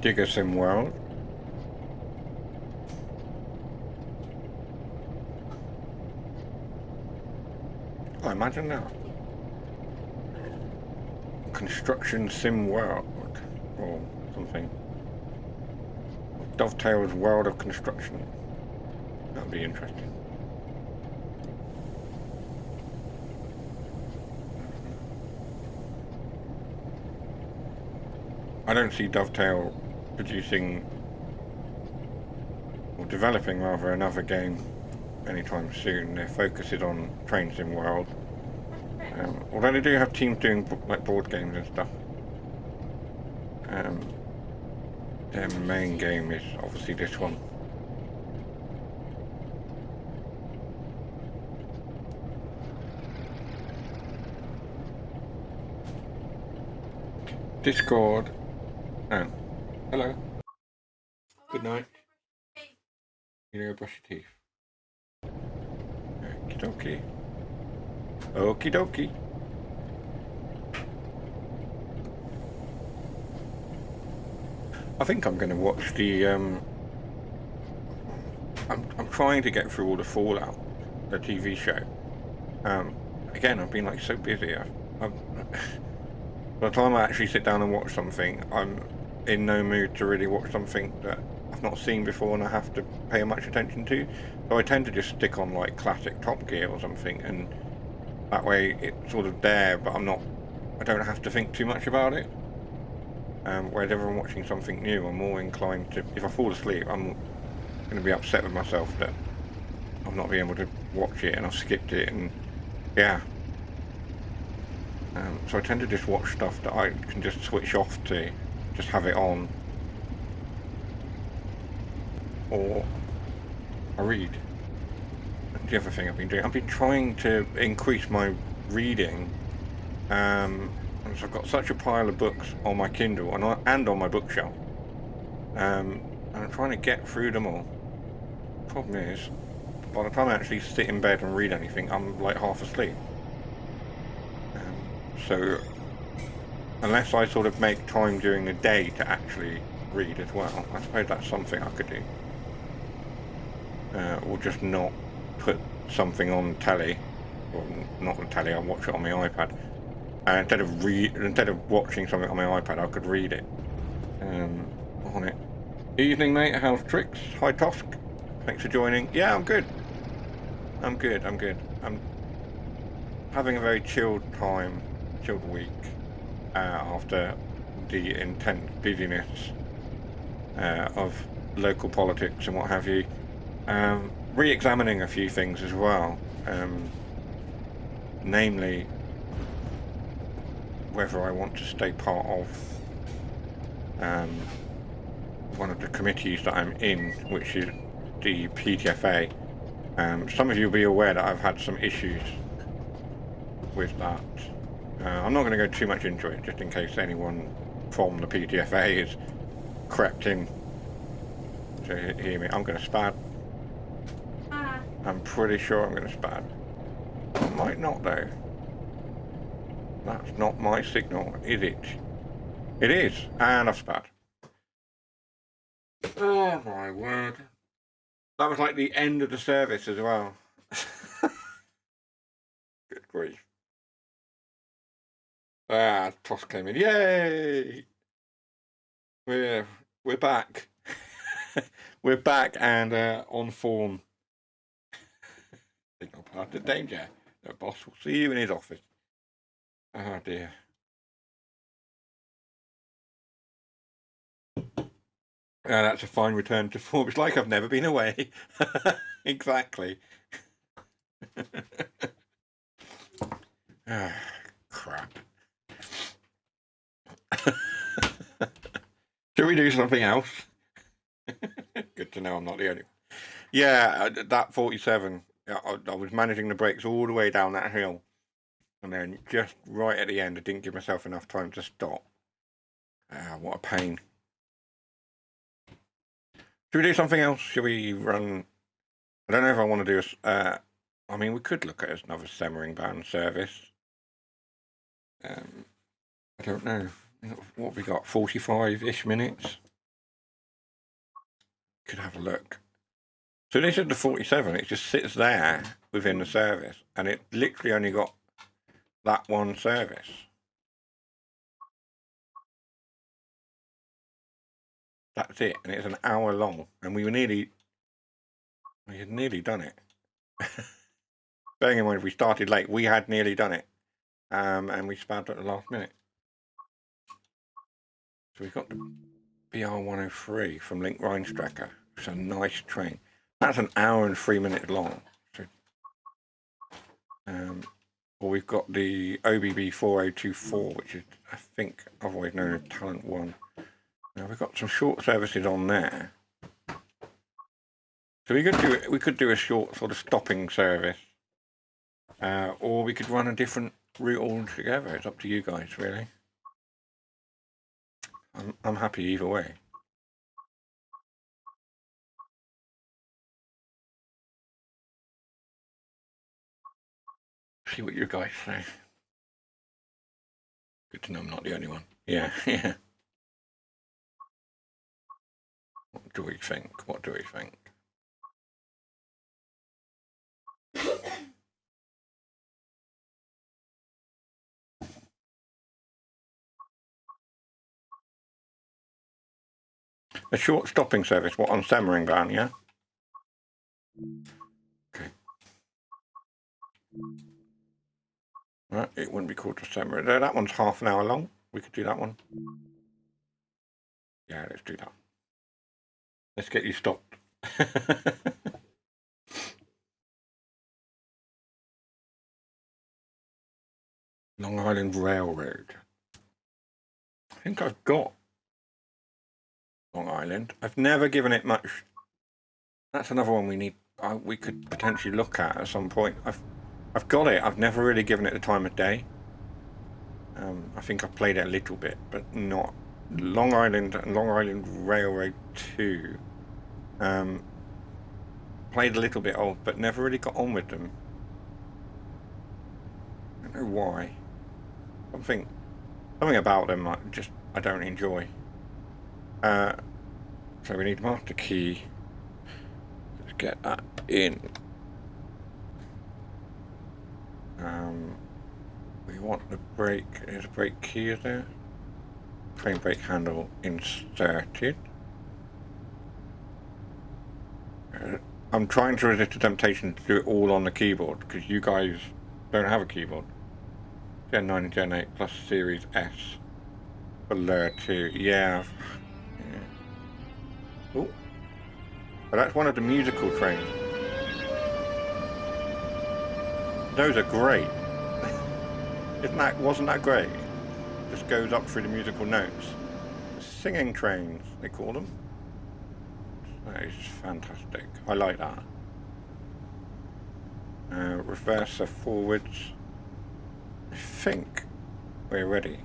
Digger Sim World. Oh, imagine that. Construction Sim World, or something. Dovetail's World of Construction. That would be interesting. I don't see Dovetail producing, or developing rather, another game anytime soon. Their focus is on Train Sim World. Although they do have teams doing like board games and stuff. Their main game is obviously this one. Discord. Oh, hello. Good night. You know, brush your teeth. Okie dokie. Okie dokie. I think I'm going to watch the. I'm trying to get through all the Fallout, the TV show. Again, I've been like so busy. By the time I actually sit down and watch something, I'm in no mood to really watch something that I've not seen before and I have to pay much attention to. So I tend to just stick on like classic Top Gear or something, and that way it's sort of there, but I don't have to think too much about it. Whereas if I'm watching something new, I'm more inclined to, if I fall asleep, I'm going to be upset with myself that I've not been able to watch it and I've skipped it, and yeah. So I tend to just watch stuff that I can just switch off to, just have it on, or I read. That's the other thing I've been doing. I've been trying to increase my reading. And so I've got such a pile of books on my Kindle and on my bookshelf. And I'm trying to get through them all. Problem is, by the time I actually sit in bed and read anything, I'm like half asleep. So unless I sort of make time during the day to actually read as well, I suppose that's something I could do. Or just not put something on telly, or not on telly, I'll watch it on my iPad. Instead of watching something on my iPad, I could read it on it. Evening, mate. How's tricks? Hi, Tosk. Thanks for joining. Yeah, I'm good. I'm having a very chilled week after the intense busyness of local politics and what have you. Re-examining a few things as well, namely whether I want to stay part of one of the committees that I'm in, which is the PTFA. Some of you will be aware that I've had some issues with that. I'm not going to go too much into it, just in case anyone from the PTFA is crept in to hear me. I'm going to spad. I'm pretty sure I'm going to spad. I might not though. That's not my signal, is it? It is, and I've spat. Oh my word. That was like the end of the service as well. Good grief. Toss came in. Yay! We're back. We're back and on form. Signal part of danger. The boss will see you in his office. Oh dear. That's a fine return to form. It's like I've never been away. Exactly. Crap. Should we do something else? Good to know I'm not the only one. Yeah, that 47. I was managing the brakes all the way down that hill. And then just right at the end, I didn't give myself enough time to stop. What a pain. Should we do something else? Should we run? I don't know if I want to do a. I mean, we could look at another Semmeringbahn service. I don't know. What have we got? 45-ish minutes? Could have a look. So this is the 47. It just sits there within the service. And it literally only got that one service. That's it. And it's an hour long. And we had nearly done it. Bearing in mind, if we started late, we had nearly done it. And we spared at the last minute. So we've got the BR103 from Link Rheinstracker. It's a nice train. That's an hour and 3 minutes long. So, or we've got the OBB 4024, which is, I think, otherwise known as Talent 1. Now we've got some short services on there. So we could do a short sort of stopping service. Or we could run a different route altogether. It's up to you guys, really. I'm happy either way. See what you guys say. Good to know I'm not the only one. Yeah, yeah. What do we think? What do we think? A short stopping service, what, on Semmeringbahn, yeah? Okay. Right, it wouldn't be called a Semmeringbahn. That one's half an hour long. We could do that one. Yeah, let's do that. Let's get you stopped. Long Island Railroad. I think I've got Long Island. I've never given it much. That's another one we need. We could potentially look at some point. I've got it. I've never really given it the time of day. I think I've played it a little bit, but not Long Island and Long Island Railroad 2. Played a little bit of, but never really got on with them. I don't know why. Something about them I don't enjoy. So we need master key. Let's get that in. We want the brake. Is a brake key, is there? Train brake handle inserted. I'm trying to resist the temptation to do it all on the keyboard because you guys don't have a keyboard. Gen 9 and Gen 8 plus Series S for Layer 2. Yeah. Oh, but that's one of the musical trains. Those are great. Wasn't that great? Just goes up through the musical notes. Singing trains, they call them. That is fantastic. I like that. Reverser forwards. I think we're ready.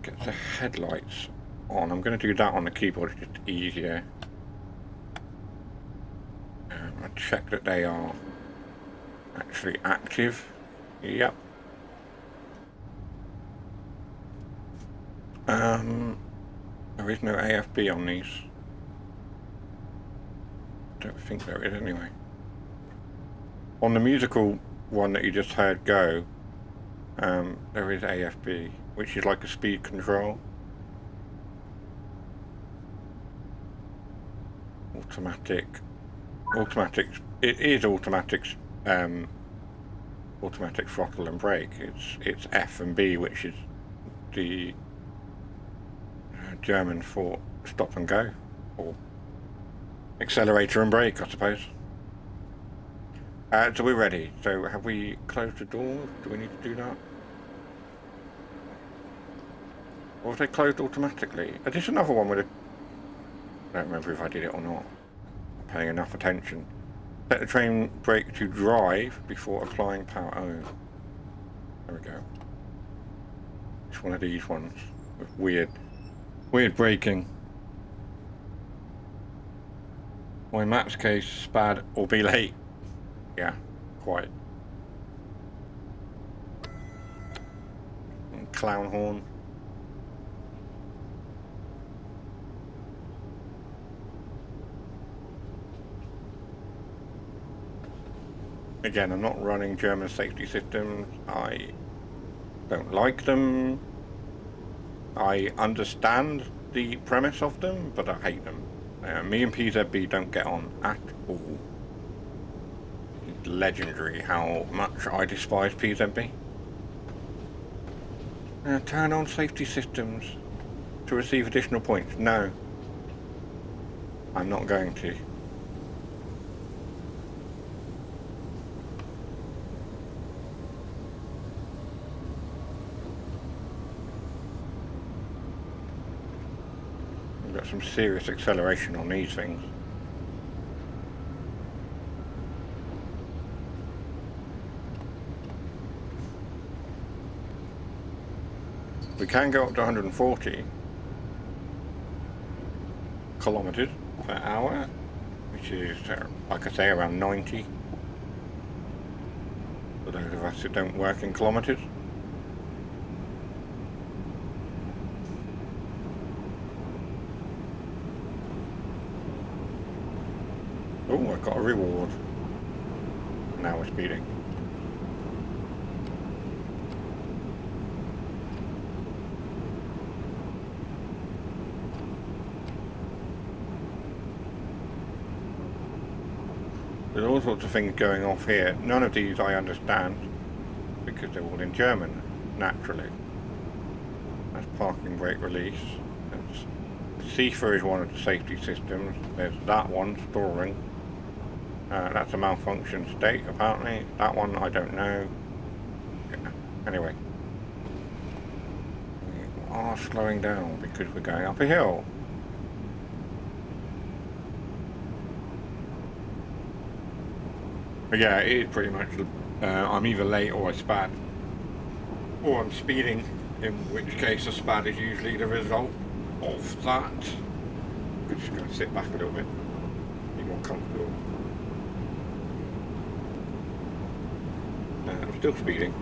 Get the headlights on. I'm going to do that on the keyboard, it's just easier. I check that they are actually active. Yep. There is no AFB on these. Don't think there is anyway. On the musical one that you just heard go, there is AFB, which is like a speed control. Automatic. It is automatic. Automatic throttle and brake. It's F and B, which is the German for stop and go, or accelerator and brake, I suppose. So we're ready. So have we closed the door? Do we need to do that? Or have they closed automatically? Is this another one with a... I don't remember if I did it or not. I'm paying enough attention. Set the train brake to drive before applying power. Oh, there we go. It's one of these ones with weird braking. Or in Matt's case, spad or be late. Yeah, quite. And clown horn. Again, I'm not running German safety systems. I don't like them. I understand the premise of them, but I hate them. Me and PZB don't get on at all. It's legendary how much I despise PZB. Turn on safety systems to receive additional points. No. I'm not going to. some serious acceleration on these things. We can go up to 140 kilometers per hour, which is, like I say, around 90 for those of us who don't work in kilometers. Oh, I got a reward. Now we're speeding. There's all sorts of things going off here. None of these I understand because they're all in German, naturally. That's parking brake release. That's, CIFA is one of the safety systems. There's that one, storing. That's a malfunction state, apparently. That one, I don't know. Yeah. Anyway. We are slowing down because we're going up a hill. But yeah, it is pretty much, I'm either late or I spad. Or I'm speeding, in which case a spad is usually the result of that. I'm just going to sit back a little bit, be more comfortable. I'm still speeding.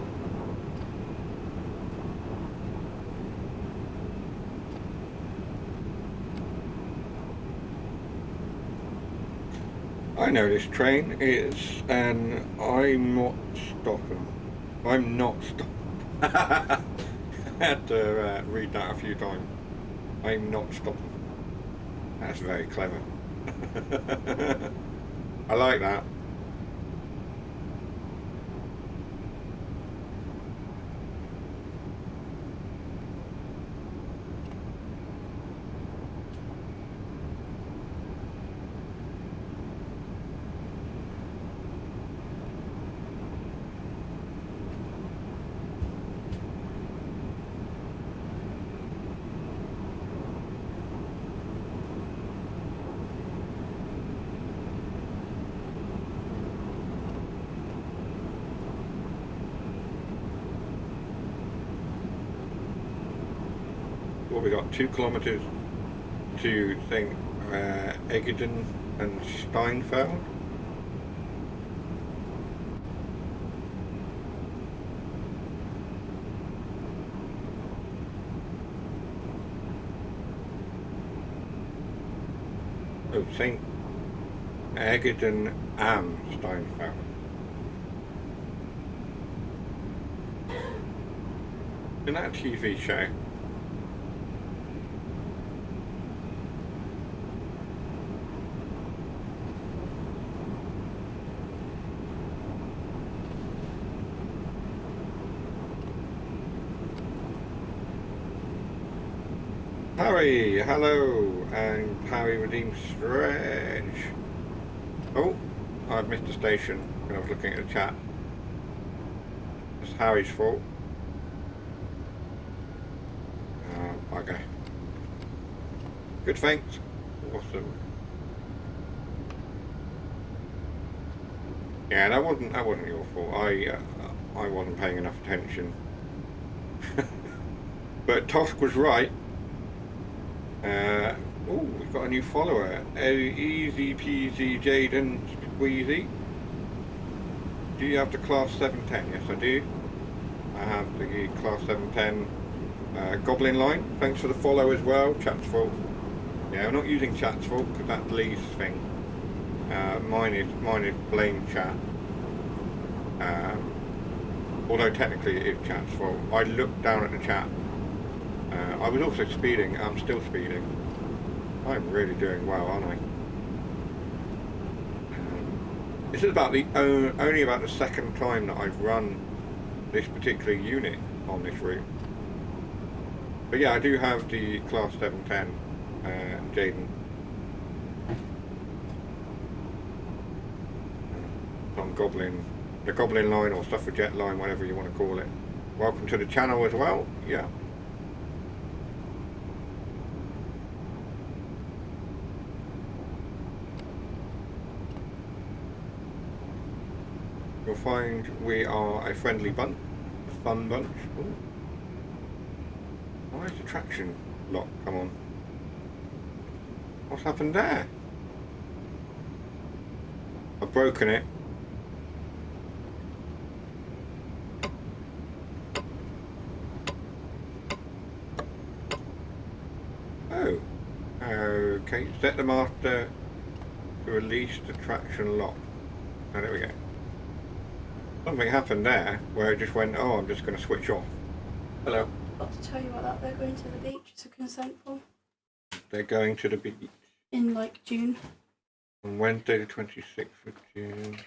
I know this train is, and I'm not stopping. I'm not stopping. I had to read that a few times. I'm not stopping. That's very clever. I like that. Well, we got 2 kilometers to Egeden and Steinfeld. Oh, St. Egeden am Steinfeld. In that TV show. Harry, hello, and Harry redeemed Stretch. Oh, I've missed a station when I was looking at the chat. It's Harry's fault. Okay. Good, thanks. Awesome. Yeah, that wasn't your fault. I wasn't paying enough attention. But Tosk was right. Oh, we've got a new follower. Easy peasy Jaden Squeezy. Do you have the class 710? Yes, I do. I have the class 710 Goblin line. Thanks for the follow as well. Chat's fault. Yeah, I'm not using chat's fault because that's Lee's thing. Mine is blame chat. Although technically it is chat's fault. I looked down at the chat. I was also speeding. I'm still speeding. I'm really doing well, aren't I? This is about only about the second time that I've run this particular unit on this route. But yeah, I do have the class 710 Jaden. On the Goblin line or Suffragette line, whatever you want to call it. Welcome to the channel as well. Yeah. you'll find we are a friendly bunch, a fun bunch. Ooh. Why is the traction lock come on? What's happened there? I've broken it. Oh, okay. Set the master to release the traction lock. Oh, there we go. Something happened there where it just went, oh, I'm just going to switch off. Hello. Got to tell you about that. They're going to the beach. It's a consent form. They're going to the beach. In like June. On Wednesday the 26th of June.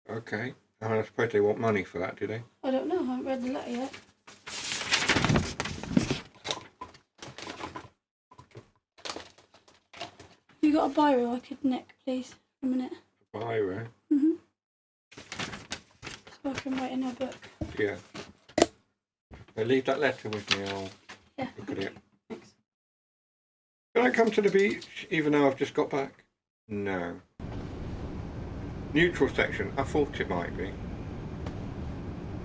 Okay. I suppose they want money for that, do they? I don't know. I haven't read the letter yet. You got a biro I could nick, please, for a minute? Biro? Mm-hmm. So I can write in her book. Yeah. So leave that letter with me, I'll look at it. Thanks. Can I come to the beach even though I've just got back? No. Neutral section, I thought it might be.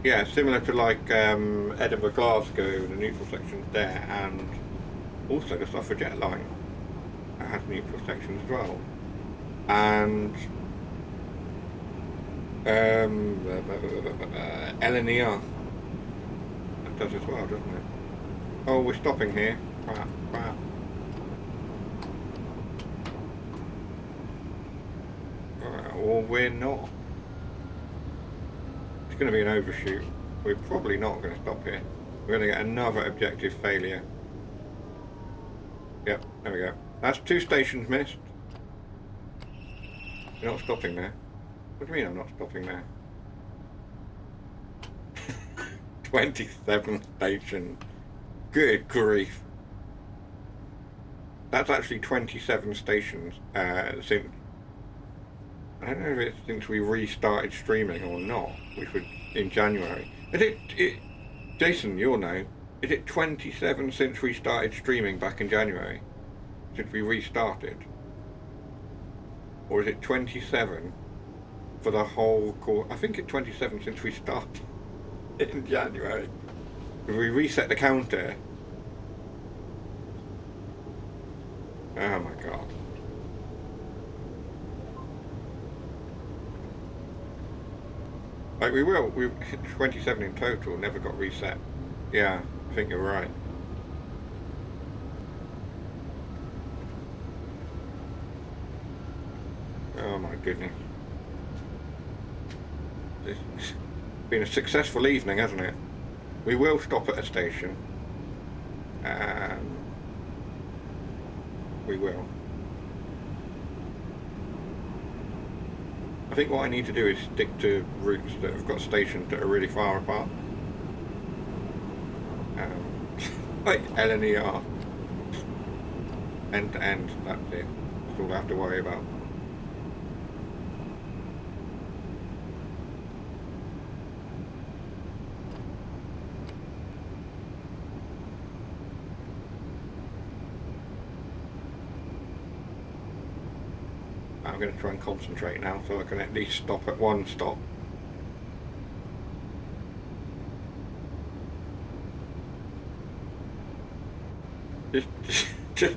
Yeah, similar to like Edinburgh, Glasgow, the neutral section's there, and also the Suffragette line that has neutral sections as well. And LNER that does as well, doesn't it? Oh, we're stopping here. Crap, crap. Or we're not. It's going to be an overshoot. We're probably not going to stop here. We're going to get another objective failure. Yep, there we go. That's 2 stations missed. You're not stopping there. What do you mean I'm not stopping there? 27 stations. Good grief. That's actually 27 stations since... I don't know if it's since we restarted streaming or not, which was in January. Is it Jason, you'll know, is it 27 since we started streaming back in January? Since we restarted? Or is it 27 for the whole course? I think it's 27 since we started in January. We reset the counter. Oh my god. Like we 27 in total, never got reset. Yeah, I think you're right. Oh my goodness. It's been a successful evening, hasn't it? We will stop at a station. We will. I think what I need to do is stick to routes that have got stations that are really far apart. Like LNER. End to end, that's it. That's all I have to worry about. I'm going to try and concentrate now so I can at least stop at one stop. Just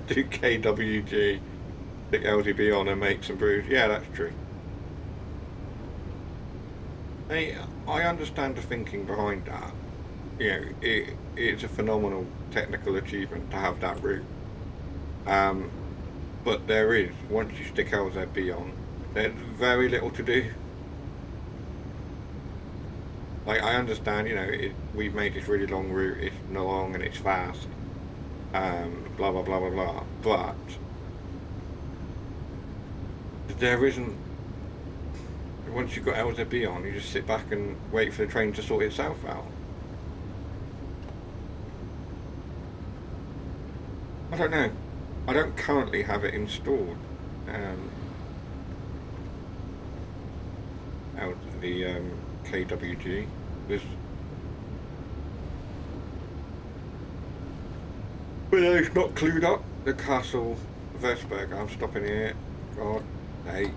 do KWG, stick LGB on and make some brews. Yeah, that's true. Hey, I understand the thinking behind that. You know, it's a phenomenal technical achievement to have that route. But there is, once you stick LZB on, there's very little to do. Like, I understand, you know, we've made this really long route, it's long and it's fast, blah blah blah blah blah, but there isn't, once you've got LZB on, you just sit back and wait for the train to sort itself out. I don't know. I don't currently have it installed. The KWG was, but it's not clued up. The Castle Versberg. I'm stopping here. God sake.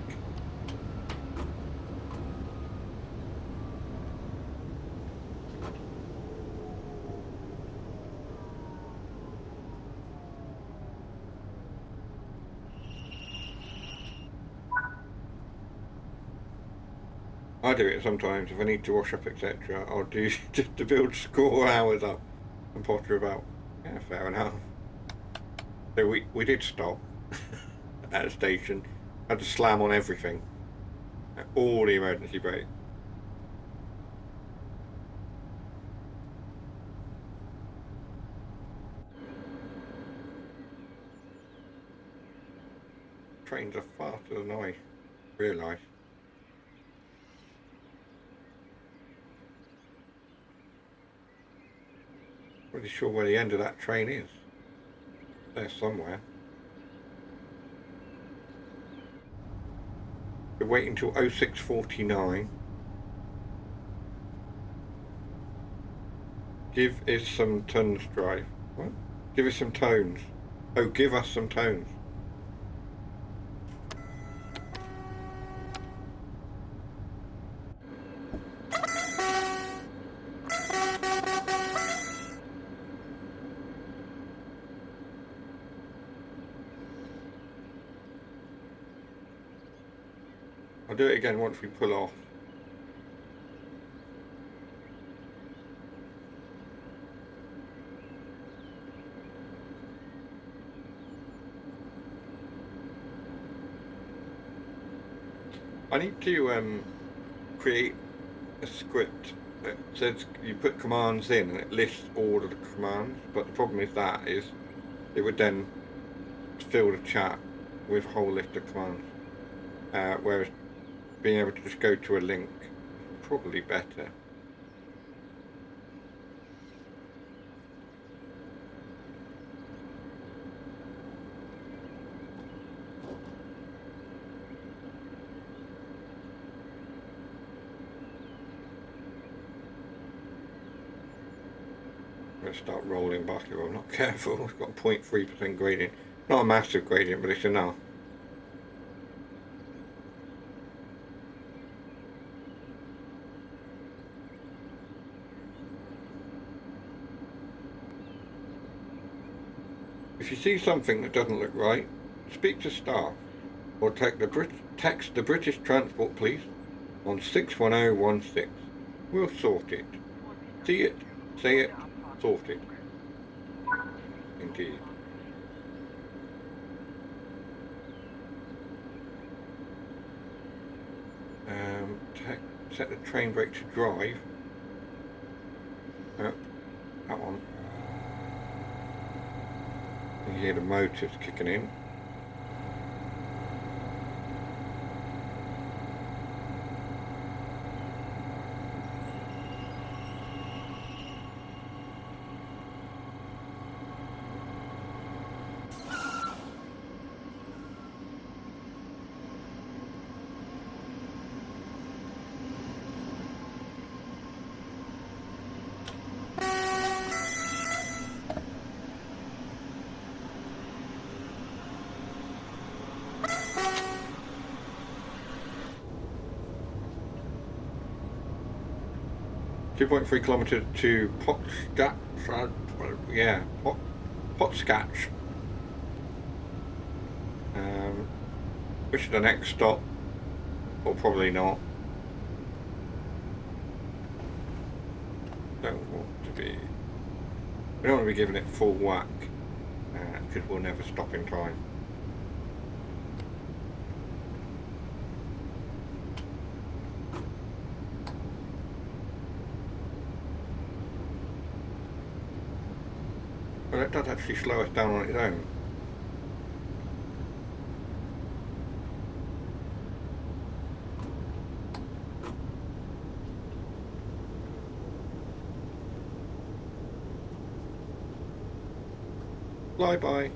I do it sometimes if I need to wash up, etc. I'll do just to build score hours up and potter about. Yeah, fair enough. So we did stop at a station, had to slam on everything, all the emergency brakes. Trains are faster than I realise. Pretty sure where the end of that train is. There somewhere. We're waiting till 06:49. Give us some tons drive. What? Give us some tones. Oh, give us some tones. I'll do it again once we pull off. I need to create a script that says you put commands in and it lists all of the commands, but the problem is that is it would then fill the chat with a whole list of commands, whereas being able to just go to a link is probably better. I'm going to start rolling back if I'm not careful. It's got a 0.3% gradient. Not a massive gradient, but it's enough. If you see something that doesn't look right, speak to staff or text the British Transport Police on 61016. We'll sort it. See it, say it, sort it. Indeed. Set the train brake to drive. That one. You hear the motors kicking in. .3 kilometres to Potskatch. Which is the next stop, or probably not. We don't want to be giving it full whack, because we'll never stop in time. Well, it does actually slow us down on its own. Fly-by.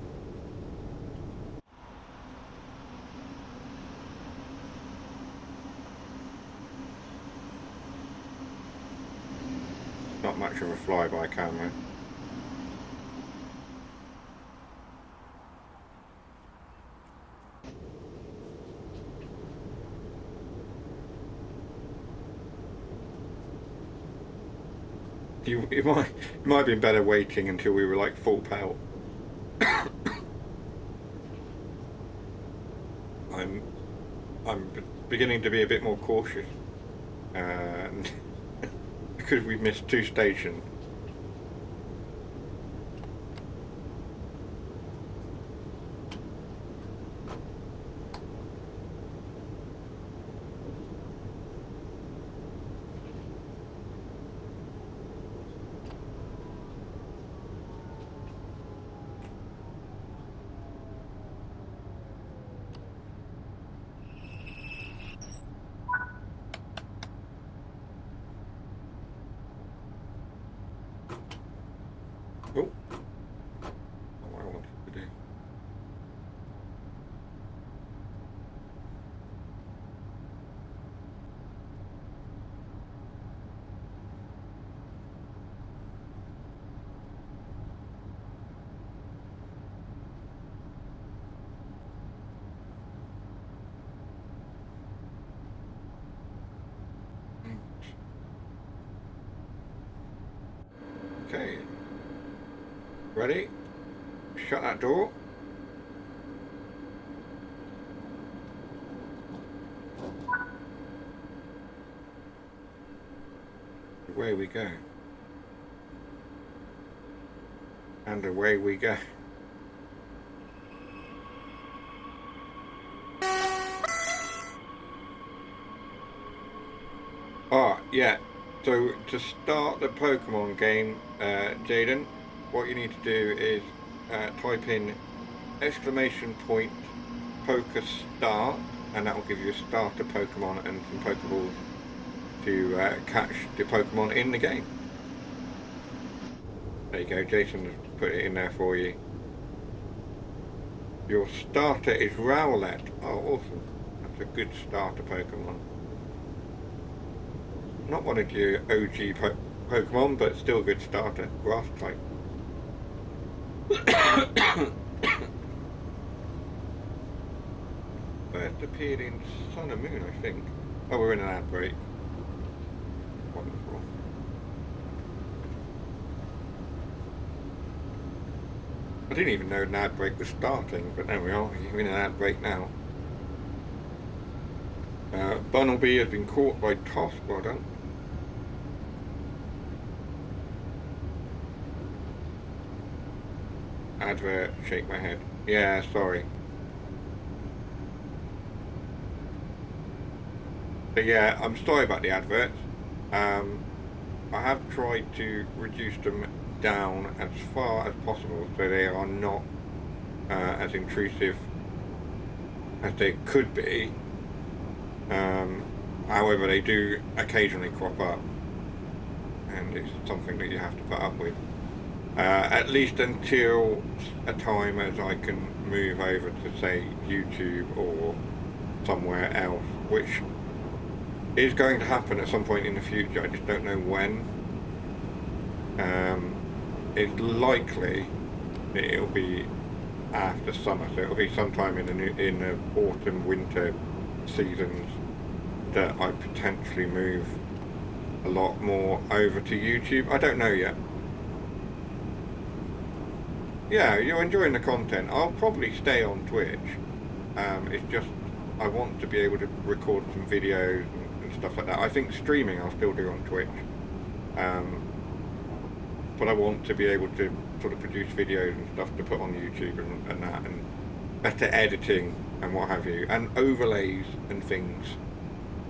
Not much of a fly-by camera. It might have been better waiting until we were like full pelt. I'm beginning to be a bit more cautious because we missed 2 stations. Oh, what I wanted to do. Okay. Ready? Shut that door. Away we go. And away we go. Oh, yeah. So to start the Pokemon game, Jaden, what you need to do is type in !poker start, and that will give you a starter Pokemon and some Pokeballs to catch the Pokemon in the game. There you go, Jason has put it in there for you. Your starter is Rowlet. Oh, awesome. That's a good starter Pokemon. Not one of your OG Pokemon, but still a good starter. Grass type. First appeared in Sun and Moon, I think. Oh, we're in an ad break. Wonderful. I didn't even know an ad break was starting, but there we are. We're in an ad break now. Bunnelby has been caught by Toss. Well done. Advert, shake my head. Yeah, sorry. So yeah, I'm sorry about the adverts. I have tried to reduce them down as far as possible so they are not as intrusive as they could be. However, they do occasionally crop up, and it's something that you have to put up with. At least until a time as I can move over to, say, YouTube or somewhere else, which is going to happen at some point in the future. I just don't know when. It's likely that it'll be after summer, so it'll be sometime in the autumn, winter seasons that I potentially move a lot more over to YouTube. I don't know yet. Yeah, you're enjoying the content. I'll probably stay on Twitch. It's just I want to be able to record some videos and stuff like that. I think streaming I'll still do on Twitch. But I want to be able to sort of produce videos and stuff to put on YouTube and that, and better editing and what have you, and overlays and things.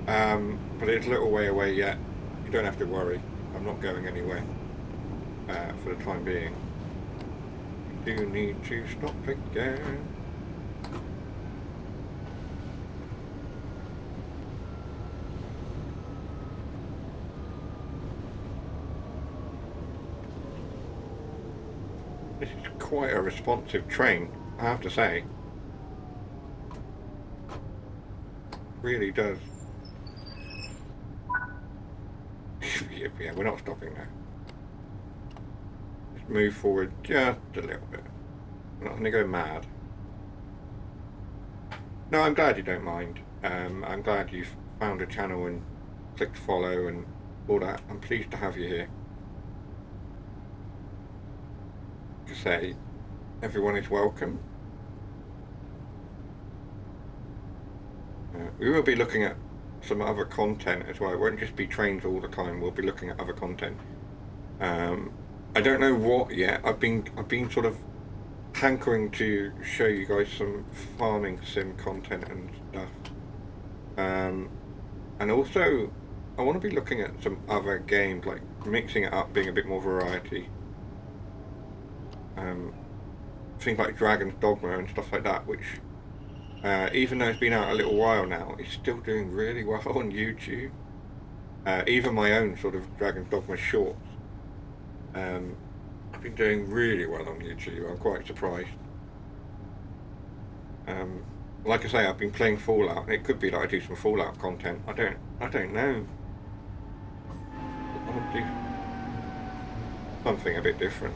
But it's a little way away yet. You don't have to worry. I'm not going anywhere for the time being. I do need to stop again. This is quite a responsive train, I have to say. Really does. Yeah, we're not stopping now. Let's move forward just a little bit. We're not going to go mad. No, I'm glad you don't mind. I'm glad you've found a channel and clicked follow and all that. I'm pleased to have you here. To say, everyone is welcome. We will be looking at some other content as well. It won't just be trains all the time. We'll be looking at other content. I don't know what yet. I've been sort of hankering to show you guys some farming sim content and stuff. And also, I want to be looking at some other games, like mixing it up, being a bit more variety. Things like Dragon's Dogma and stuff like that, which, even though it's been out a little while now, it's still doing really well on YouTube. Even my own sort of Dragon's Dogma shorts, I've been doing really well on YouTube. I'm quite surprised. Like I say, I've been playing Fallout. It could be that I do some Fallout content. I don't know. I want to do something a bit different.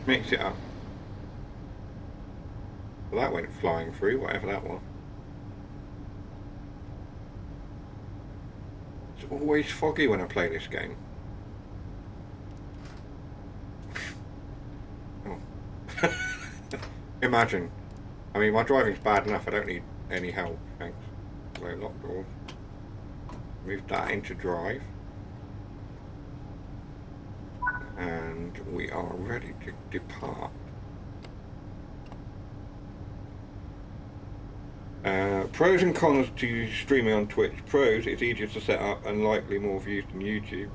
Mix it up. Well, that went flying through, whatever that was. It's always foggy when I play this game. Oh. Imagine. I mean, my driving's bad enough, I don't need any help, thanks. So, lock doors. Move that into drive. And we are ready to depart. Pros and cons to streaming on Twitch. Pros, it's easier to set up and likely more views than YouTube.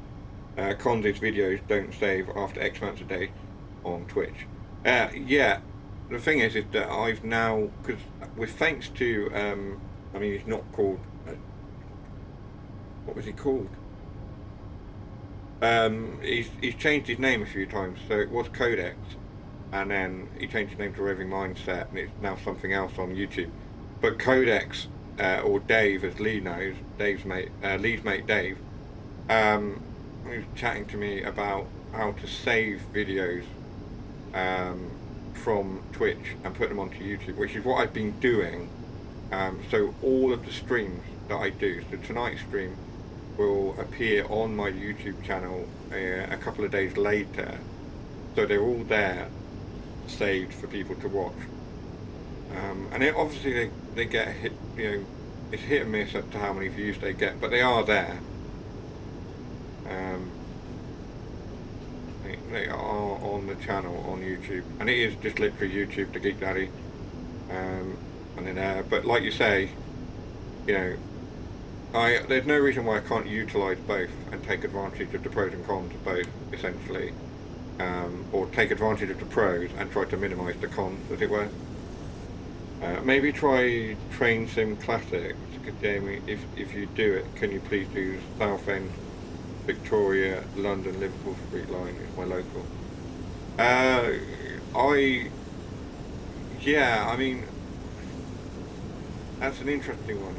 Cons is videos don't save after X amounts a day on Twitch. Yeah, the thing is that I've now, because with thanks to, I mean, he's not called, what was he called? He's changed his name a few times. So it was Codex, and then he changed his name to Roving Mindset, and it's now something else on YouTube. But Codex, or Dave, as Lee knows, Lee's mate Dave, he was chatting to me about how to save videos from Twitch and put them onto YouTube, which is what I've been doing. So all of the streams that I do, so tonight's stream will appear on my YouTube channel a couple of days later, so they're all there saved for people to watch. And it, obviously they get hit, you know, it's hit and miss as to how many views they get, but they are there. They are on the channel on YouTube, and it is just literally YouTube, TheGeekDaddy, and then but like you say, you know, there's no reason why I can't utilise both and take advantage of the pros and cons of both, essentially, or take advantage of the pros and try to minimise the cons, as it were. Maybe try Train Sim Classics. Jamie, if you do it, can you please do Southend, Victoria, London, Liverpool Street Line is my local. Yeah, I mean, that's an interesting one.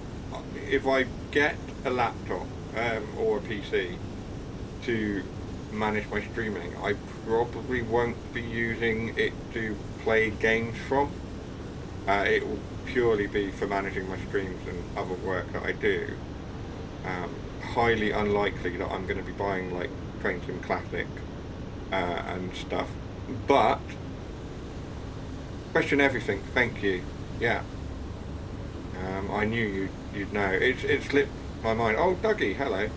If I get a laptop or a PC to manage my streaming, I probably won't be using it to play games from. It will purely be for managing my streams and other work that I do. Highly unlikely that I'm going to be buying like Train Sim Classic and stuff. But question everything. Thank you. Yeah. I knew you'd know. It slipped my mind. Oh, Dougie, hello.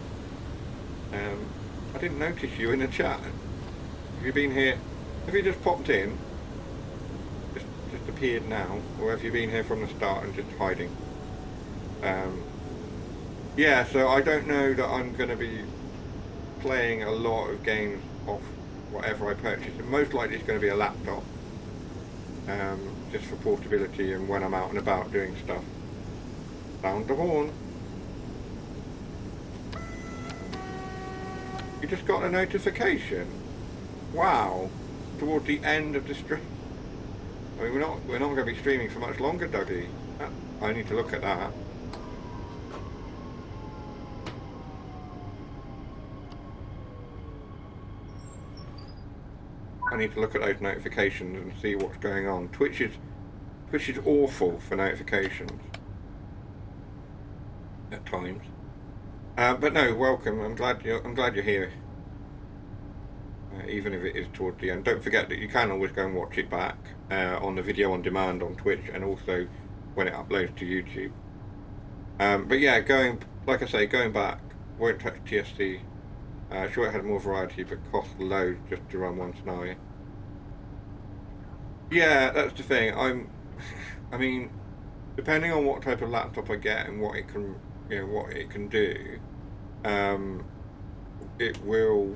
I didn't notice you in the chat. Have you been here? Have you just popped in? Just appeared now, or have you been here from the start and just hiding? Yeah, so I don't know that I'm going to be playing a lot of games off whatever I purchase. Most likely it's going to be a laptop, just for portability and when I'm out and about doing stuff. Sound the horn. You just got a notification. Wow. Toward the end of the stream. I mean, we're not going to be streaming for much longer, Dougie. I need to look at that. I need to look at those notifications and see what's going on. Twitch is awful for notifications at times. But no, welcome. I'm glad you're here. Even if it is toward the end. Don't forget that you can always go and watch it back on the video on demand on Twitch, and also when it uploads to YouTube. But yeah, like I say, going back, won't touch TSC. Sure, it had more variety, but cost loads just to run one tonight. Yeah, that's the thing. I mean, depending on what type of laptop I get and what it can, what it can do, it will,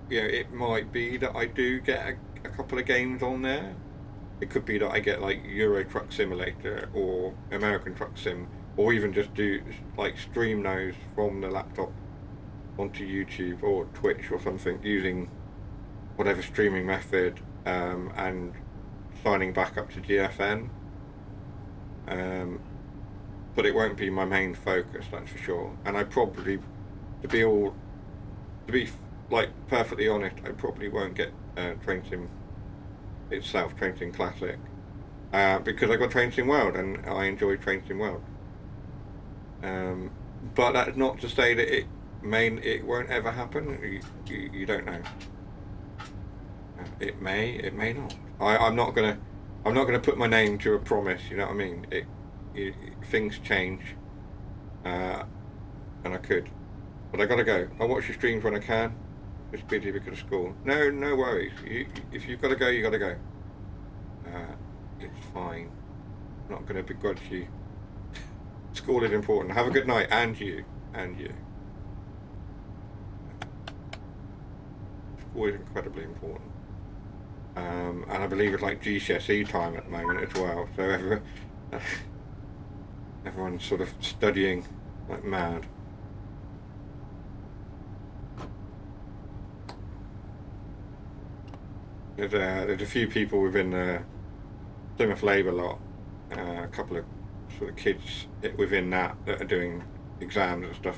it might be that I do get a couple of games on there. It could be that I get like Euro Truck Simulator or American Truck Sim, or even just do like stream those from the laptop onto YouTube or Twitch or something using whatever streaming method, and signing back up to GFN. But it won't be my main focus, that's for sure. And I probably, to be like perfectly honest, I probably won't get Train Sim itself, Train Sim Classic, because I got Train Sim World and I enjoy Train Sim World. But that's not to say that it won't ever happen. You don't know. It may not. I'm not gonna put my name to a promise. You know what I mean? Things change, and I could, but I gotta go. I watch your streams when I can. Just busy because of school. No worries. If you've gotta go, you gotta go. It's fine. I'm not gonna begrudge you. School is important. Have a good night, and you. School is incredibly important. And I believe it's like GCSE time at the moment as well. So everyone's sort of studying like mad. There's a few people within the Plymouth Labour lot, a couple of sort of kids within that are doing exams and stuff.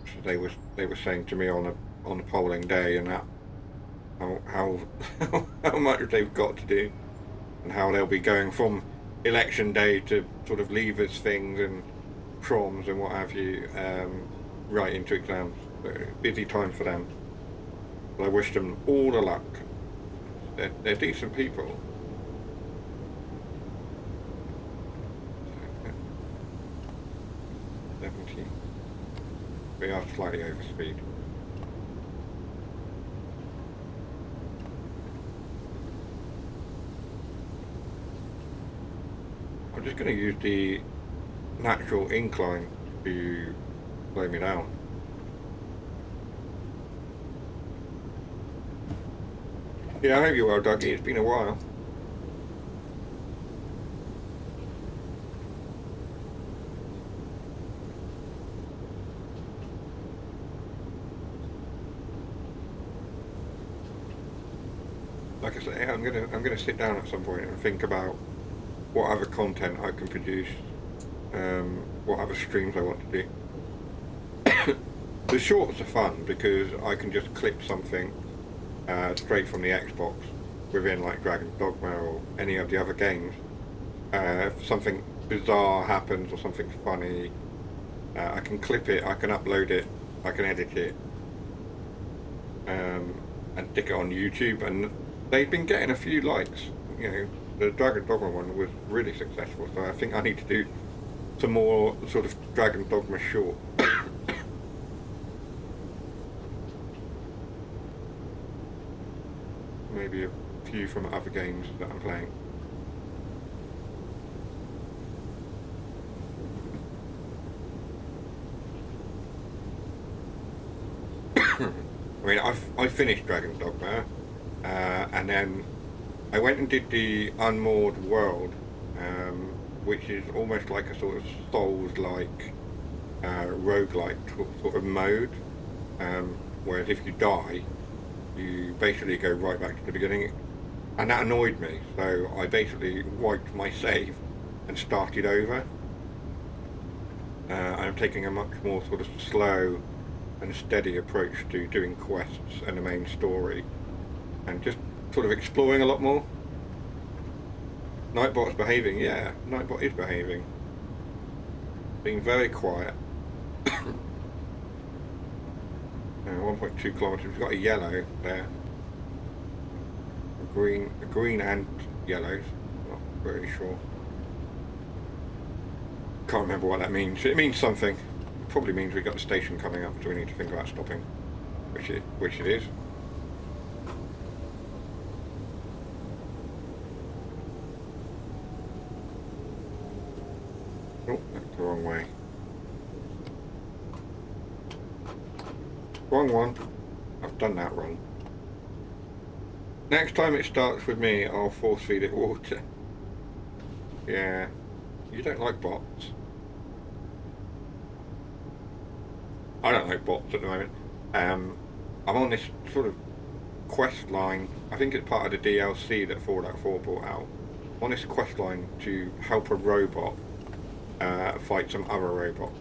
So they were saying to me on the polling day and that how much they've got to do and how they'll be going from election day to sort of leavers things and proms and what have you, right into exams. So busy time for them. But I wish them all the luck. They're decent people. 70. We are slightly over speed. I'm just going to use the natural incline to slow me down. Yeah, I hope you're well, Dougie. It's been a while. Like I say, I'm gonna sit down at some point and think about what other content I can produce, what other streams I want to do. The shorts are fun because I can just clip something straight from the Xbox within like Dragon's Dogma or any of the other games. If something bizarre happens or something funny, I can clip it, I can upload it, I can edit it, and stick it on YouTube, and they've been getting a few likes. You know, the Dragon Dogma one was really successful, so I think I need to do some more sort of Dragon Dogma short. Maybe a few from other games that I'm playing. I mean, I finished Dragon's Dogma, and then I went and did the Unmoored World, which is almost like a sort of Souls-like, roguelike sort of mode, whereas if you die, you basically go right back to the beginning, and that annoyed me, so I basically wiped my save and started over. I'm taking a much more sort of slow and steady approach to doing quests and the main story, and just sort of exploring a lot more. Nightbot's behaving, yeah, Nightbot is behaving. Being very quiet. 1.2 kilometres, we've got a yellow there. A green and yellow, not very sure. can't remember what that means. It means something. It probably means we've got the station coming up, so we need to think about stopping, which it is. Oh, that's the wrong way. Wrong one. I've done that wrong. Next time it starts with me, I'll force feed it water. Yeah. You don't like bots. I don't like bots at the moment. I'm on this sort of quest line. I think it's part of the DLC that Fallout 4 brought out. I'm on this quest line to help a robot fight some other robots.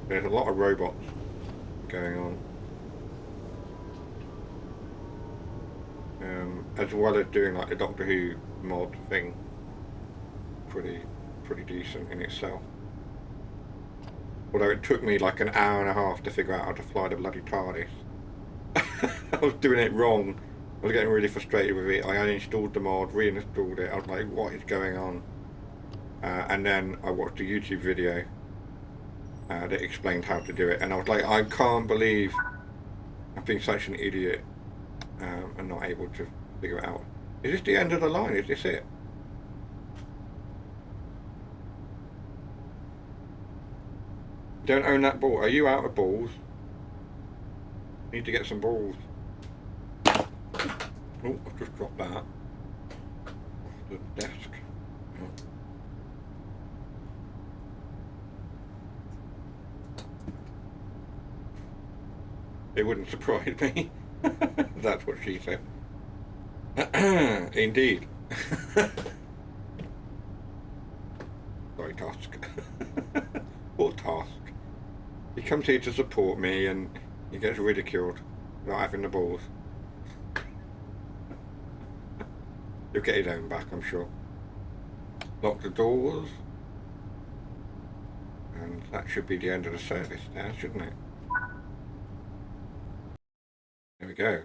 There's a lot of robots going on. As well as doing like the Doctor Who mod thing. Pretty decent in itself. Although it took me like an hour and a half to figure out how to fly the bloody TARDIS. I was doing it wrong. I was getting really frustrated with it. I uninstalled the mod, reinstalled it. I was like, what is going on? And then I watched a YouTube video that explained how to do it. And I was like, I can't believe I've been such an idiot and not able to figure it out. Is this the end of the line? Is this it? Don't own that ball. Are you out of balls? Need to get some balls. Oh, I've just dropped that off the desk. Oh. It wouldn't surprise me. That's what she said. Indeed. Sorry, Tusk. Poor Tusk. He comes here to support me and he gets ridiculed for not having the balls. He'll get his own back, I'm sure. Lock the doors. And that should be the end of the service now, shouldn't it? There we go.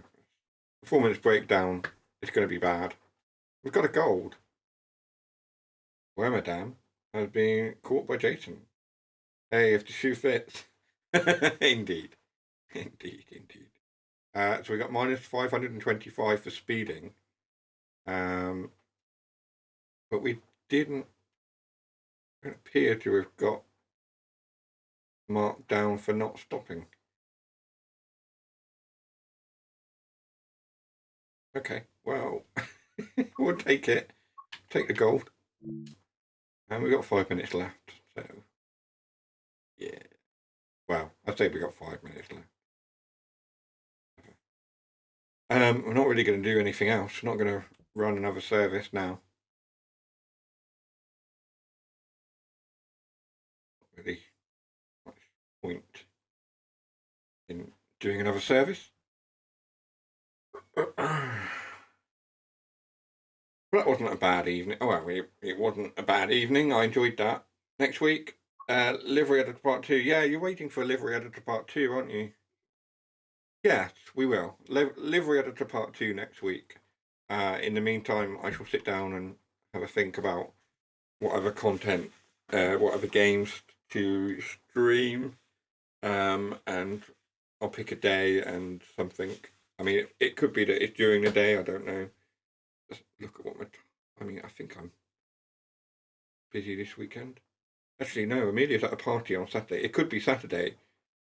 Performance breakdown is going to be bad. We've got a gold. Where Madame has been caught by Jason. Hey, if the shoe fits. Indeed. Indeed. So we got minus 525 for speeding. But we didn't appear to have got marked down for not stopping. Okay, well, we'll take it. Take the gold. And we've got 5 minutes left, so yeah. Well, I'd say we've got 5 minutes left. We're not really going to do anything else. We're not going to run another service now. Not really much point in doing another service. That wasn't a bad evening. Oh, well, it wasn't a bad evening. I enjoyed that. Next week, Livery Editor Part 2. Yeah, you're waiting for Livery Editor Part 2, aren't you? Yes, we will. Livery Editor Part 2 next week. In the meantime, I shall sit down and have a think about what other content, what other games to stream. And I'll pick a day and something. I mean, it could be that it's during the day, I don't know. Just look at what I think I'm busy this weekend. Actually, no, Amelia's at a party on Saturday. It could be Saturday,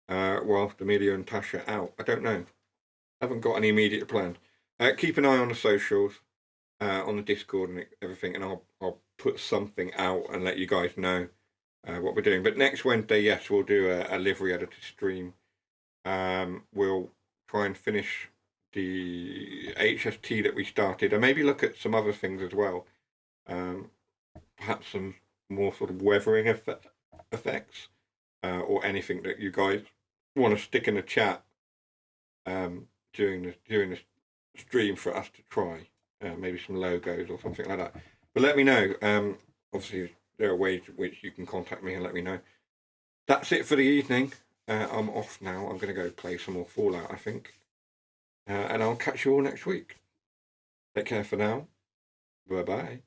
whilst Amelia and Tasha are out. I don't know. Haven't got any immediate plans. Keep an eye on the socials, on the Discord and everything, and I'll put something out and let you guys know what we're doing. But next Wednesday, yes, we'll do a livery editor stream. We'll try and finish the HST that we started, and maybe look at some other things as well. Perhaps some more sort of weathering effects, or anything that you guys want to stick in the chat during the stream for us to try. Maybe some logos or something like that. But let me know. Obviously, there are ways in which you can contact me and let me know. That's it for the evening. I'm off now. I'm going to go play some more Fallout, I think. And I'll catch you all next week. Take care for now. Bye-bye.